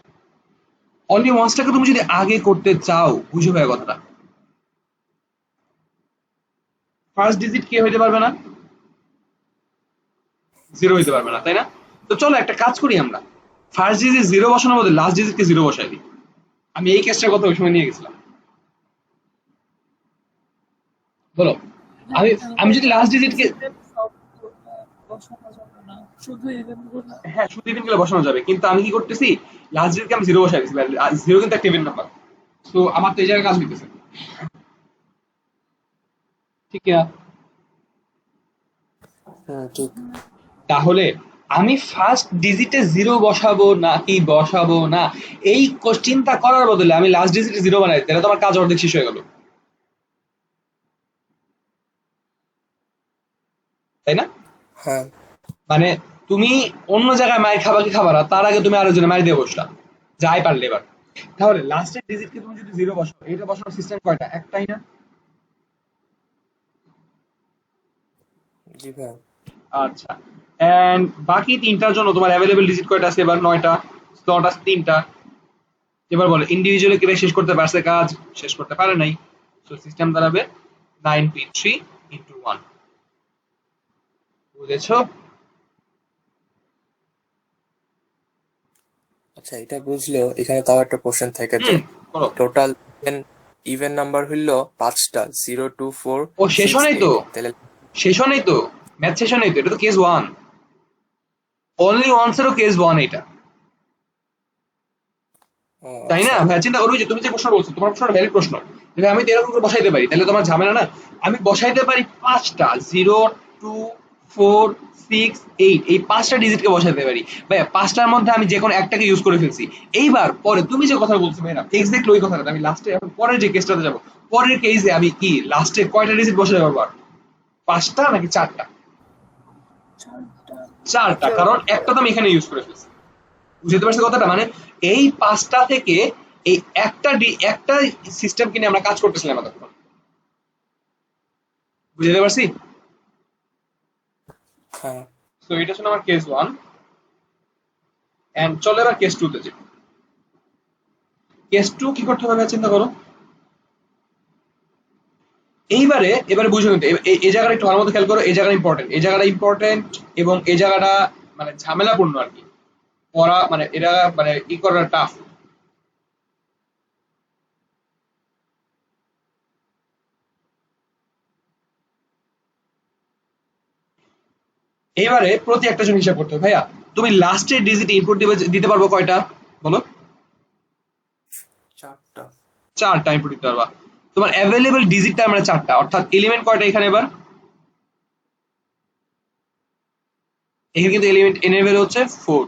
[SPEAKER 6] অনলি ওয়ান্সটাকে তুমি যদি আগে করতে চাও, বুঝো ভাই কথাটা, ফার্স্ট ডিজিট কে হইতে পারবে না? 0 হইতে পারবে না, তাই না? তো চলো একটা কাজ করি, আমরা ফার্স্ট ডিজিট 0 বসানোর বদলে লাস্ট ডিজিটকে 0 বসাই দিই। আমি এই কেসটার কথা ওই সময় নিয়ে গেছিলাম। বলো আমি আমি যদি লাস্ট ডিজিটকে,
[SPEAKER 4] বসানো যাবে না, শুধু ইভেন গুলো।
[SPEAKER 6] হ্যাঁ শুধু ইভেন গুলো বসানো যাবে, কিন্তু আমি কি করতেছি লাস্ট ডিজিটকে আমি 0 বসাই দিচ্ছি। 0 কিন্তু একটা ইভেন নাম্বার, তো আমার তো এই জায়গায় কাজ হইতেছে, ঠিক না?
[SPEAKER 2] ঠিক।
[SPEAKER 6] তাহলে আমি ফার্স্ট ডিজিটে 0 বসাবো নাকি বসাবো না এই চিন্তা করার বদলে আমি লাস্ট ডিজিটে 0 বানাই, তাহলে তো আমার কাজ অর্ধেক শেষ হয়ে গেল, তাই না?
[SPEAKER 2] হ্যাঁ
[SPEAKER 6] মানে তুমি অন্য জায়গায় মায়ের খাবা কি খাবা না, তার আগে তুমি আরেকজনে মায়ের দিয়ে বসলা যাই পারলে এবার। তাহলে লাস্টের ডিজিটকে তুমি যদি 0 বসাও, এটা বসানোর সিস্টেম কয়টা? একটাই না?
[SPEAKER 2] জি ভাইয়া।
[SPEAKER 6] আচ্ছা, এন্ড বাকি তিনটার জন্য তোমার অ্যাভেলেবল ডিজিট কয়টা আছে? এবার 9টা, স্লট আছে 3টা। এবার বলো ইন্ডিভিজুয়ালি কিভাবে শেষ করতে পারছে কাজ? শেষ করতে পারে নাই। সো সিস্টেম দাঁড়াবে 9p3 into 1। বুঝেছো?
[SPEAKER 2] আচ্ছা, এটা বুঝলেও এখানে তাও একটা কোশ্চেন থেকে যায়।
[SPEAKER 6] বলো।
[SPEAKER 2] টোটাল ইভেন নাম্বার হইলো 5টা, 0 2 4
[SPEAKER 6] ও শেষ হয় নাই তো,
[SPEAKER 2] তাহলে
[SPEAKER 6] শেষ হয় নাই তো, ম্যাথ শেষ হয় নাই তো, এটা তো কেস 1। অনলি ওয়ান্স এরও কেস 1 এটা,
[SPEAKER 2] ও
[SPEAKER 6] তাই না
[SPEAKER 2] আচ্ছা।
[SPEAKER 6] ভাই? চিন্তা করো যে তুমি যে প্রশ্ন বলছো, তোমার প্রশ্নটা ভ্যালিড প্রশ্ন, যদি আমি তো এরকম করে বসাইতে পারি তাহলে তোমার ঝামেলা না। আমি বসাইতে পারি 5টা, 0 2 4 6 8, এই 5টা ডিজিটকে বসাইতে পারি ভাই। 5টার মধ্যে আমি যে কোনো একটাকে ইউজ করে ফেলছি। এইবার পরে তুমি যে কথা বলছো ভাই, না এক্স্যাক্টলি ওই কথাটা আমি লাস্টে, এখন পরের যে কেসটাতে যাব, পরের কেসে আমি কি লাস্টে কয়টা ডিজিট বসাতে পারবো? আর 5টা নাকি 4টা? 4টা, কারণ একটা তো আমি এখানে ইউজ করে ফেলছি। বুঝতে পারছি কথাটা? মানে এই 5টা থেকে এই একটা সিস্টেম কিনে আমরা কাজ করতেছিলাম এতক্ষণ। বুঝতে পারছি?
[SPEAKER 2] হ্যাঁ
[SPEAKER 6] তো এটা ছিল আমার কেস 1, এন্ড চলো এবার কেস 2 তে যাই। কেস 2 কি করতে হবে চিন্তা করো। এবারে বুঝে নিতে, এই জায়গাটা একটু ভালো মতো খেয়াল করো। এই জায়গাটা ইম্পর্টেন্ট এবং এই জায়গাটা মানে ঝামেলাপূর্ণ আর কি পড়া, মানে এটা মানে করা টাফ। এবারে প্রতি একটা জন্য হিসাব করতে হবে। ভাইয়া তুমি লাস্টের ডিজিট ইনপুট দিতে পারবো কয়টা বলো?
[SPEAKER 2] 4টা।
[SPEAKER 6] 4টা ইনপুট দিতে পারবা। তোমার অ্যাভেলেবল ডিজিটটা মানে 4টা, অর্থাৎ এলিমেন্ট কয়টা এখানে? এবার এখানে কিন্তু এলিমেন্ট n এর ভ্যালু হচ্ছে 4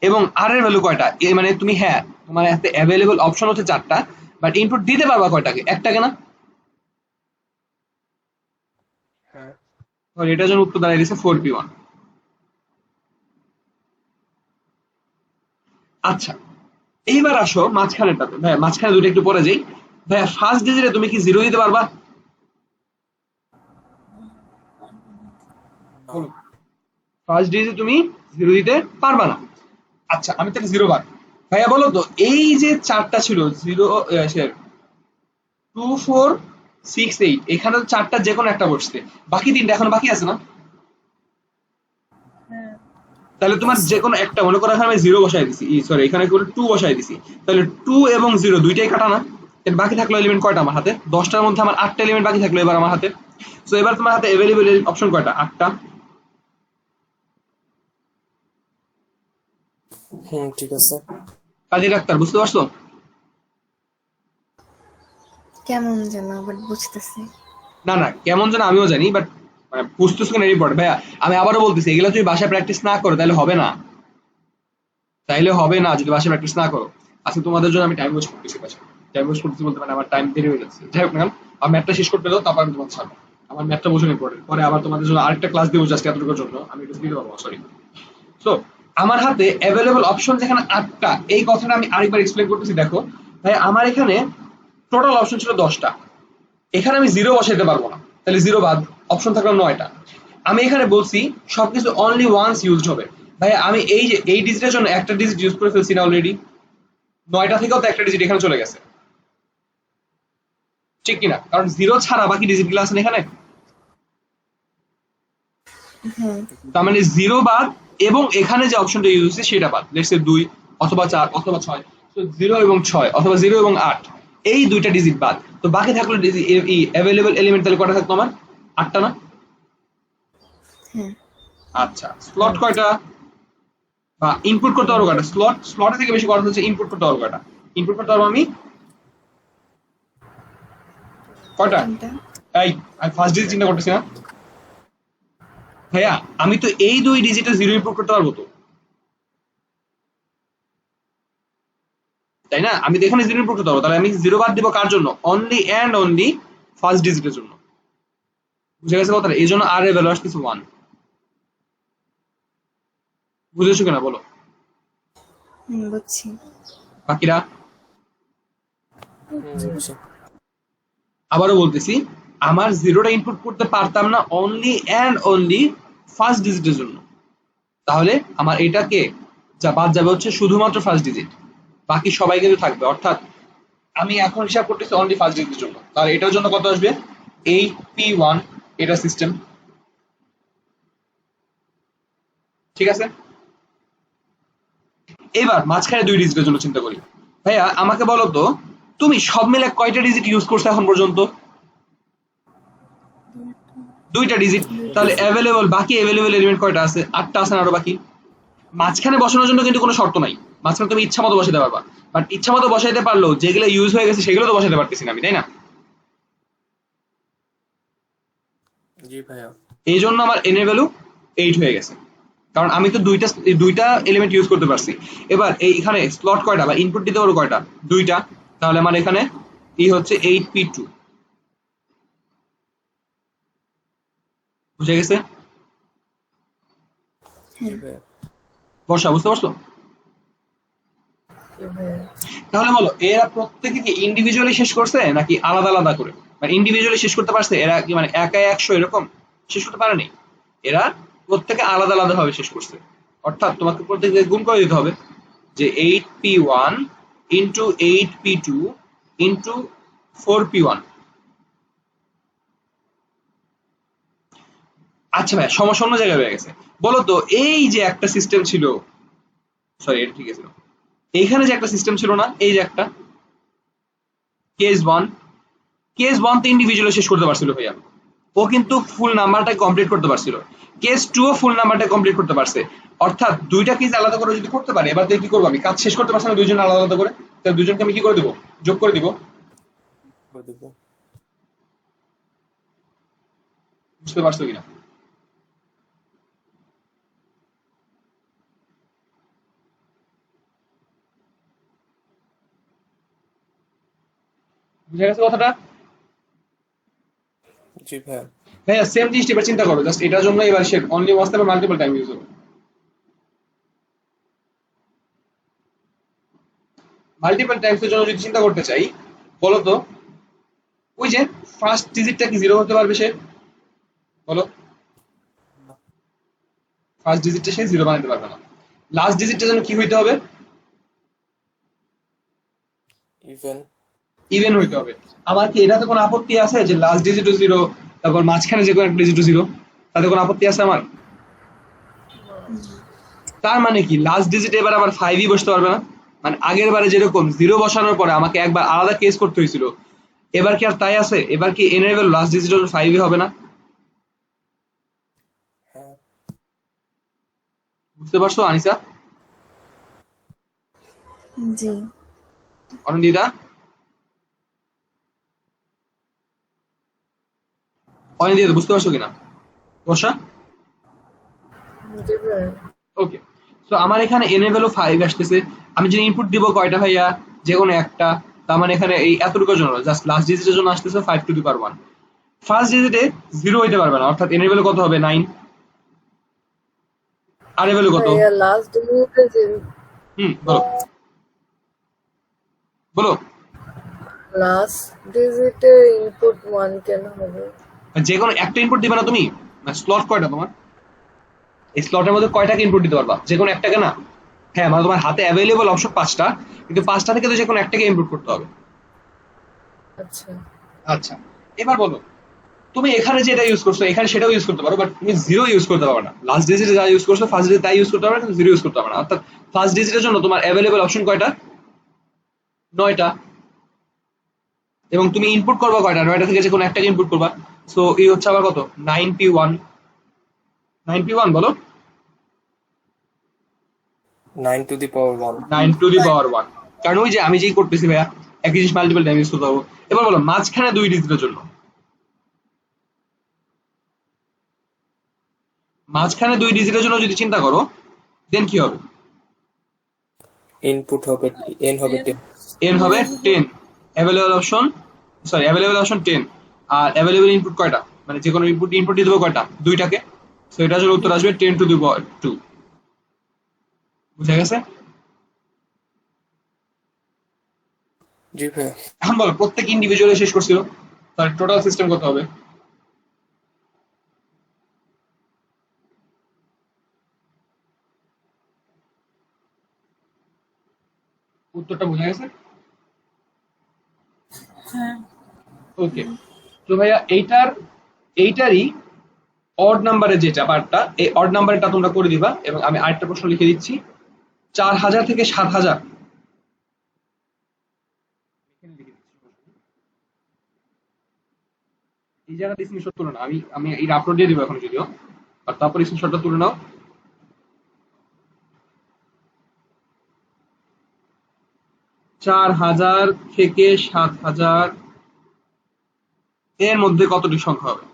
[SPEAKER 6] এবং r এর ভ্যালু কয়টা? মানে তুমি, হ্যাঁ তোমার হাতে অ্যাভেলেবল অপশন হচ্ছে 4টা, বাট ইনপুট দিতে পারবা কয়টাকে? একটাকে না?
[SPEAKER 2] হ্যাঁ
[SPEAKER 6] তাহলে এটার জন্য উত্তর দাঁড়িয়ে দিচ্ছে 4p1। আচ্ছা, এইবার আসো মাঝখানেরটাতে। ভাইয়া মাঝখানে দুটো একটু পরে যাই। ভাইয়া ফার্স্ট ডিজিটে তুমি কি 0 দিতে পারবা?
[SPEAKER 2] না।
[SPEAKER 6] বলো, ফার্স্ট ডিজিটে তুমি 0 দিতে পারবা না। আচ্ছা, আমি তাহলে 0 বাদ। ভাইয়া বলো তো, এই যে 4টা ছিল 0 2 4 6 8, এখানে তো 4টা যে কোনো একটা বসছে, বাকি 3টা এখন বাকি আছে না?
[SPEAKER 4] হ্যাঁ
[SPEAKER 6] তাহলে তোমার
[SPEAKER 2] আছে।
[SPEAKER 6] যে কোনো একটা, মনে করো এখানে আমি 0 বসাই দিছি, সরি এখানে 2 বসাই দিছি, তাহলে 2 এবং 0 দুইটাই কাটা না? এর বাকি থাকলো এলিমেন্ট কয়টা আমার হাতে? 10টার মধ্যে আমার 8টা এলিমেন্ট বাকি থাকলো এবার আমার হাতে। সো এবার তোমার হাতে अवेलेबल অপশন কয়টা? 8টা।
[SPEAKER 2] ঠিক আছে।
[SPEAKER 6] কাজী ডাক্তার বুঝতে পারছো?
[SPEAKER 3] কেমন যেন বাট বুঝতেছি।
[SPEAKER 6] না না, কেমন যেন আমিও জানি, বাট মানে বুঝতেছো কেন ইম্পর্টেন্ট ভাইয়া। আমি আবারও বলতেছি, এগুলো তুমি বাসায় প্র্যাকটিস না করো তাহলে হবে না, যদি বাসায় প্র্যাকটিস না করো। আজকে তোমাদের জন্য আমি টাইম ওয়েস্ট করতেছি বাসায়। টাইম ওয়েস্ট করতেছি বলতে মানে আমার টাইম দেরি হয়ে যাচ্ছে। যাই হোক না, আমার ম্যাথটা শেষ করতে দাও, তারপর আমি তোমার ছাড়বো। আমার ম্যাথটা বোঝো ইম্পর্টেন্ট, পরে আবার তোমাদের জন্য আরেকটা ক্লাস দেবো জাস্ট এতটুকুর জন্য, আমি একটু দিতে পারবো সরি। সো আমার হাতে অ্যাভেলেবল অপশন যেখানে 8টা, এই কথাটা আমি আরেকবার এক্সপ্লেন করতেছি। দেখো ভাই, আমার এখানে টোটাল অপশন ছিল 10টা, এখানে আমি 0 বসাইতে পারবো না, তাহলে 0 বাদ। অপশন থাকলো 9টা। আমি এখানে বলছি সবকিছু অনলি ওয়ান্স ইউজড হবে। ভাই আমি এই যে এই ডিজিটের জন্য একটা ডিজিট ইউজ করে ফেলছি না অলরেডি? 9টা থেকেও তো একটা ডিজিট এখানে চলে গেছে, ঠিক কিনা? কারণ 0 ছাড়া বাকি ডিজিট গুলো আছে না এখানে।
[SPEAKER 3] হ্যাঁ
[SPEAKER 6] তার মানে 0 বাদ এবং এখানে যে অপশনটা ইউজ হচ্ছে সেটা বাদ। লেটস সে 2 অথবা 4 অথবা 6, তো 0 এবং 6 অথবা 0 এবং 8, এই দুইটা ডিজিট বাদ। তো বাকি থাকলো এই अवेलेबल এলিমেন্ট, তাহলে কয়টা থাকতো আমার? 8টা না?
[SPEAKER 3] হ্যাঁ
[SPEAKER 6] আচ্ছা, স্লট কয়টা বা ইনপুট করতে পারবো কয়টা? স্লটের থেকে বেশি কথা হচ্ছে ইনপুট করতে পারবো কয়টা? ইনপুট করতে পারবো আমি কয়টা?
[SPEAKER 3] 3টা।
[SPEAKER 6] আমি ফার্স্ট ডিজিট চিন্তা করতেছি না ভাইয়া, আমি তো এই দুই ডিজিটে 0 ইনপুট করতে পারবো তো, তাই না? আমি তো এখানে 0 ইনপুট করতে পারবো, তাহলে আমি 0 বাদ দিব কার জন্য? অনলি এন্ড অনলি ফার্স্ট ডিজিটের জন্য। বুঝে গেছে কথাটা? এই জন্য আর এর ভ্যালু আসছে 1। বুঝেছো কিনা বলো?
[SPEAKER 3] বুঝছি।
[SPEAKER 6] বাকিরা
[SPEAKER 2] বুঝছি।
[SPEAKER 6] আবারও বলতেছি, আমার 0টা ইনপুট করতে পারতাম না অনলি এন্ড অনলি ফার্স্ট ডিজিটের জন্য, তাহলে আমার এটাকে যা বাদ যাবে হচ্ছে শুধুমাত্র ফার্স্ট ডিজিট, বাকি সবাই কিন্তু থাকবে। অর্থাৎ আমি এখন হিসাব করতেছি অনলি ফার্স্ট ডিজিটের জন্য, তাহলে এটার জন্য কত আসবে? 8p1, এটা সিস্টেম, ঠিক আছে? এবার মাঝখানে 2 ডিজিটের জন্য চিন্তা করি। ভাইয়া আমাকে বলো তো, তুমি সব মিলে কয়টা ডিজিট ইউজ করছো এখন পর্যন্ত? 2টা ডিজিট। তাহলে বাকি অ্যাভেলেবল এলিমেন্ট কয়টা আছে? 8টা আছে না আরো বাকি? মাঝখানে বসানোর জন্য কিন্তু কোনো শর্ত নাই, মাঝখানে তুমি ইচ্ছা মতো বসাতে পারবা, বাট ইচ্ছা মতো বসাইতে পারলেও যেগুলো ইউজ হয়ে গেছে সেগুলো তো বসাতে পারতেছি না আমি, তাই না?
[SPEAKER 2] জি ভাইয়া।
[SPEAKER 6] এই জন্য আমার এন এর ভ্যালু 8 হয়ে গেছে, কারণ আমি তো দুইটা এলিমেন্ট ইউজ করতে পারছি। এবার এইখানে স্লট কয়টা বা ইনপুট দিতে পারবো কয়টা? দুইটা। তাহলে আমার এখানে হচ্ছে 8p2। বুঝে গেছে?
[SPEAKER 2] জি ভাইয়া।
[SPEAKER 6] বর্ষা বুঝতে পারছো? তাহলে বলো এরা প্রত্যেকে কি ইন্ডিভিজুয়ালি শেষ করছে নাকি আলাদা আলাদা করে? মানে ইন্ডিভিজুয়ালি শেষ করতে পারছে এরা কি, মানে একা 100 এরকম শেষ করতে পারেনি? এরা প্রত্যেকে আলাদা আলাদা ভাবে শেষ করছে। অর্থাৎ তোমাকে প্রত্যেককে গুণ করে দিতে হবে যে 8p1 into 8p2 into 4p1। আচ্ছা ভাই, সমস্যা অন্য জায়গায় হয়ে গেছে। বলো তো এই যে একটা সিস্টেম ছিল, সরি এটা ঠিক আছে, এইখানে যে একটা সিস্টেম ছিল না, এই যে একটা কেস 1 তো ইন্ডিভিজুয়ালি শেষ করতে পারছিল ভাইয়া, ও কিন্তু ফুল নাম্বারটা কমপ্লিট করতে পারছিল। কেস 2 ও ফুল নাম্বারটা কমপ্লিট করতে পারছে। অর্থাৎ দুইটা কেস আলাদা করে যদি করতে পারে, এবার তুই কি করবো? আমি কাজ শেষ করতে পারছি না দুইজন আলাদা আলাদা করে, তাহলে দুজনকে আমি কি করে দিব? যোগ করে দিব।
[SPEAKER 2] করে দেবো।
[SPEAKER 6] বুঝতে পারছো কিনা? বুঝে গেছে কথাটা?
[SPEAKER 2] জি ভাইয়া।
[SPEAKER 6] হ্যাঁ, সেম জিনিসটা এবার চিন্তা করো, জাস্ট এটার জন্য এবার সে অনলি ওয়ান্স বা মাল্টিপল টাইম ইউজ হবে। মাল্টিপল টাইমস এর জন্য যদি চিন্তা করতে চাই, বলো তো ওই যে ফার্স্ট ডিজিটটা কি 0 হতে পারবে সে? বলো, ফার্স্ট ডিজিটটা সে 0 বানাতে পারবে না। লাস্ট ডিজিটটা যেন কি হইতে হবে?
[SPEAKER 2] ইভেন।
[SPEAKER 6] ইভেন হইতে হবে। আমার কি এটাতে কোনো আপত্তি আছে যে লাস্ট ডিজিটও 0, তারপর মাঝখানে যে কোনো একটা ডিজিটও 0? তাতে কোনো আপত্তি আছে আমার? তার মানে কি লাস্ট ডিজিটে এবার আবার 5ই বসতে পারবে না? মানে আগের বারে যেরকম 0 বসানোর পরে আমাকে একবার আলাদা কেস করতে হয়েছিল, এবার কি আর তাই আছে? এবার কি এন এর ভ্যালু লাস্ট ডিজিট 5ই হবে না?
[SPEAKER 2] হ্যাঁ।
[SPEAKER 6] বুঝতে পারছো আনিসা?
[SPEAKER 3] জি।
[SPEAKER 6] অনন্দিতা? অনিন্দিতা বুঝতে পারছো কিনা? বর্ষা?
[SPEAKER 7] জি ভাইয়া।
[SPEAKER 6] ওকে, সো আমার এখানে এন এর ভ্যালু 5 আসতেছে। আমি যদি ইনপুট দিব কয়টা ভাইয়া? যে কোনো একটা। তার মানে এখানে এই এতটুকুর জন্য জাস্ট লাস্ট ডিজিটের জন্য আসতেছে 5 টু দি পাওয়ার 1। ফার্স্ট ডিজিটে 0 হইতে পারবে না, অর্থাৎ এন এর ভ্যালু কত হবে? 9। আর এর ভ্যালু কত?
[SPEAKER 7] ভাইয়া লাস্ট ডিজিটে
[SPEAKER 6] বলো বলো।
[SPEAKER 7] লাস্ট ডিজিটে ইনপুট 1 কেন হবে?
[SPEAKER 6] যে কোনো একটা ইনপুট দিবে না তুমি? স্লট কয়টা তোমার? এই স্লটের মধ্যে কয়টাকে ইনপুট দিতে পারবা? যে কোনো একটাকে না? হ্যাঁ, মানে তোমার হাতে অ্যাভেলেবল অপশন 5টা, কিন্তু 5টা থেকে তো যে কোনো একটাকে ইনপুট করতে হবে।
[SPEAKER 7] আচ্ছা।
[SPEAKER 6] আচ্ছা, এবার বলো তুমি এখানে যেটা ইউজ করছো এখানে সেটাও ইউজ করতে পারো, বাট তুমি 0 ইউজ করতে পারবে না। লাস্ট ডিজিটে যা ইউজ করছো ফার্স্ট ডিজিটে তাই ইউজ করতে পারবে, কিন্তু 0 ইউজ করতে পারবে না। অর্থাৎ ফার্স্ট ডিজিটের জন্য তোমার অ্যাভেলেবল অপশন কয়টা? 9টা। এবং তুমি ইনপুট করবা কয়টা? 9টা থেকে যে কোনো একটাকে ইনপুট করবা। সো এই হচ্ছে আবার কত? 9p1। 9p1 বলো।
[SPEAKER 2] 9 two the power 1।
[SPEAKER 6] 9 two the পাওয়ার 1। কারণ ওই যে আমি যেই করতেছি ভাইয়া, একই জিনিস মাল্টিপল টাইম ইউজ করতে পারবো। এবার বলো মাঝখানে 2 ডিজিটের জন্য, মাঝখানে 2 ডিজিটের জন্য যদি চিন্তা করো, দেন কি হবে?
[SPEAKER 2] ইনপুট হবে n হবে 10।
[SPEAKER 6] এন হবে 10। Available option, sorry available option 10। আর অ্যাভেলেবল ইনপুট কয়টা? মানে যে কোনো ইনপুট দিয়ে দেবো কয়টা? 2টাকে। সো এটার জন্য উত্তর আসবে 10 টু দি পাওয়ার 2। বুঝা গেছে?
[SPEAKER 2] জি ভাইয়া।
[SPEAKER 6] এখন বলো প্রত্যেক ইন্ডিভিজুয়ালি শেষ করছিল, তার টোটাল সিস্টেম কত হবে? উত্তরটা বোঝা গেছে?
[SPEAKER 4] হ্যাঁ।
[SPEAKER 6] ওকে, তো ভাইয়া এইটারই অড নাম্বারের যেটা পার্টটা, এই অড নাম্বারটা তোমরা করে দিবা। এবং আমি আরেকটা প্রশ্ন লিখে দিচ্ছি, 4000 থেকে 7000। এই জায়গাতে স্ক্রিনশট তুলে নাও, আমি আমি এই আপলোড দিয়ে দিব এখন যদিও, আর তারপর স্ক্রিনশটটা তুলে নাও। 4000 থেকে 7000 এর মধ্যে কতটি সংখ্যা হবে?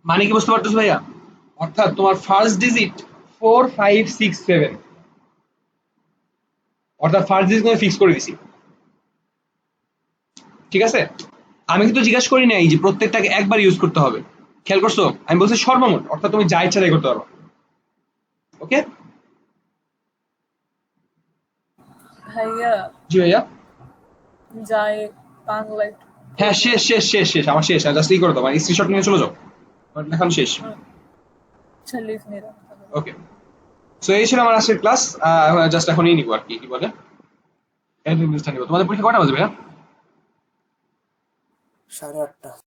[SPEAKER 6] মানে কি বুঝতে পারতেছো ভাইয়া? অর্থাৎ তোমার ফার্স্ট ডিজিট 4567, অর্থাৎ ফার্স্ট ডিজিট আমি ফিক্স করে দিছি, ঠিক আছে? আমি কিন্তু জিজ্ঞাসা করি নাই যে প্রত্যেকটাকে একবার ইউজ করতে হবে, খেয়াল করছো? আমি বলছি সর্বমোট, অর্থাৎ তুমি যা ইচ্ছা তাই করতে পারো। ওকে
[SPEAKER 4] ভাইয়া
[SPEAKER 6] জি ভাইয়া।
[SPEAKER 4] যাই বাংলা একটু
[SPEAKER 6] হ্যাঁ শেষ শেষ শেষ শেষ আমার শেষ, জাস্ট ই করে দাও, মানে স্ক্রিনশট নিয়ে চলে যাও, আমার এখন শেষ।
[SPEAKER 4] আচ্ছা লিভ নিলাম।
[SPEAKER 6] ওকে, সো এই ছিল আমার আজকের ক্লাস। জাস্ট এখনই নিবো আর কি, কি বলে নিব। তোমাদের পরীক্ষা কটা বাজে ভাইয়া?
[SPEAKER 2] 8:30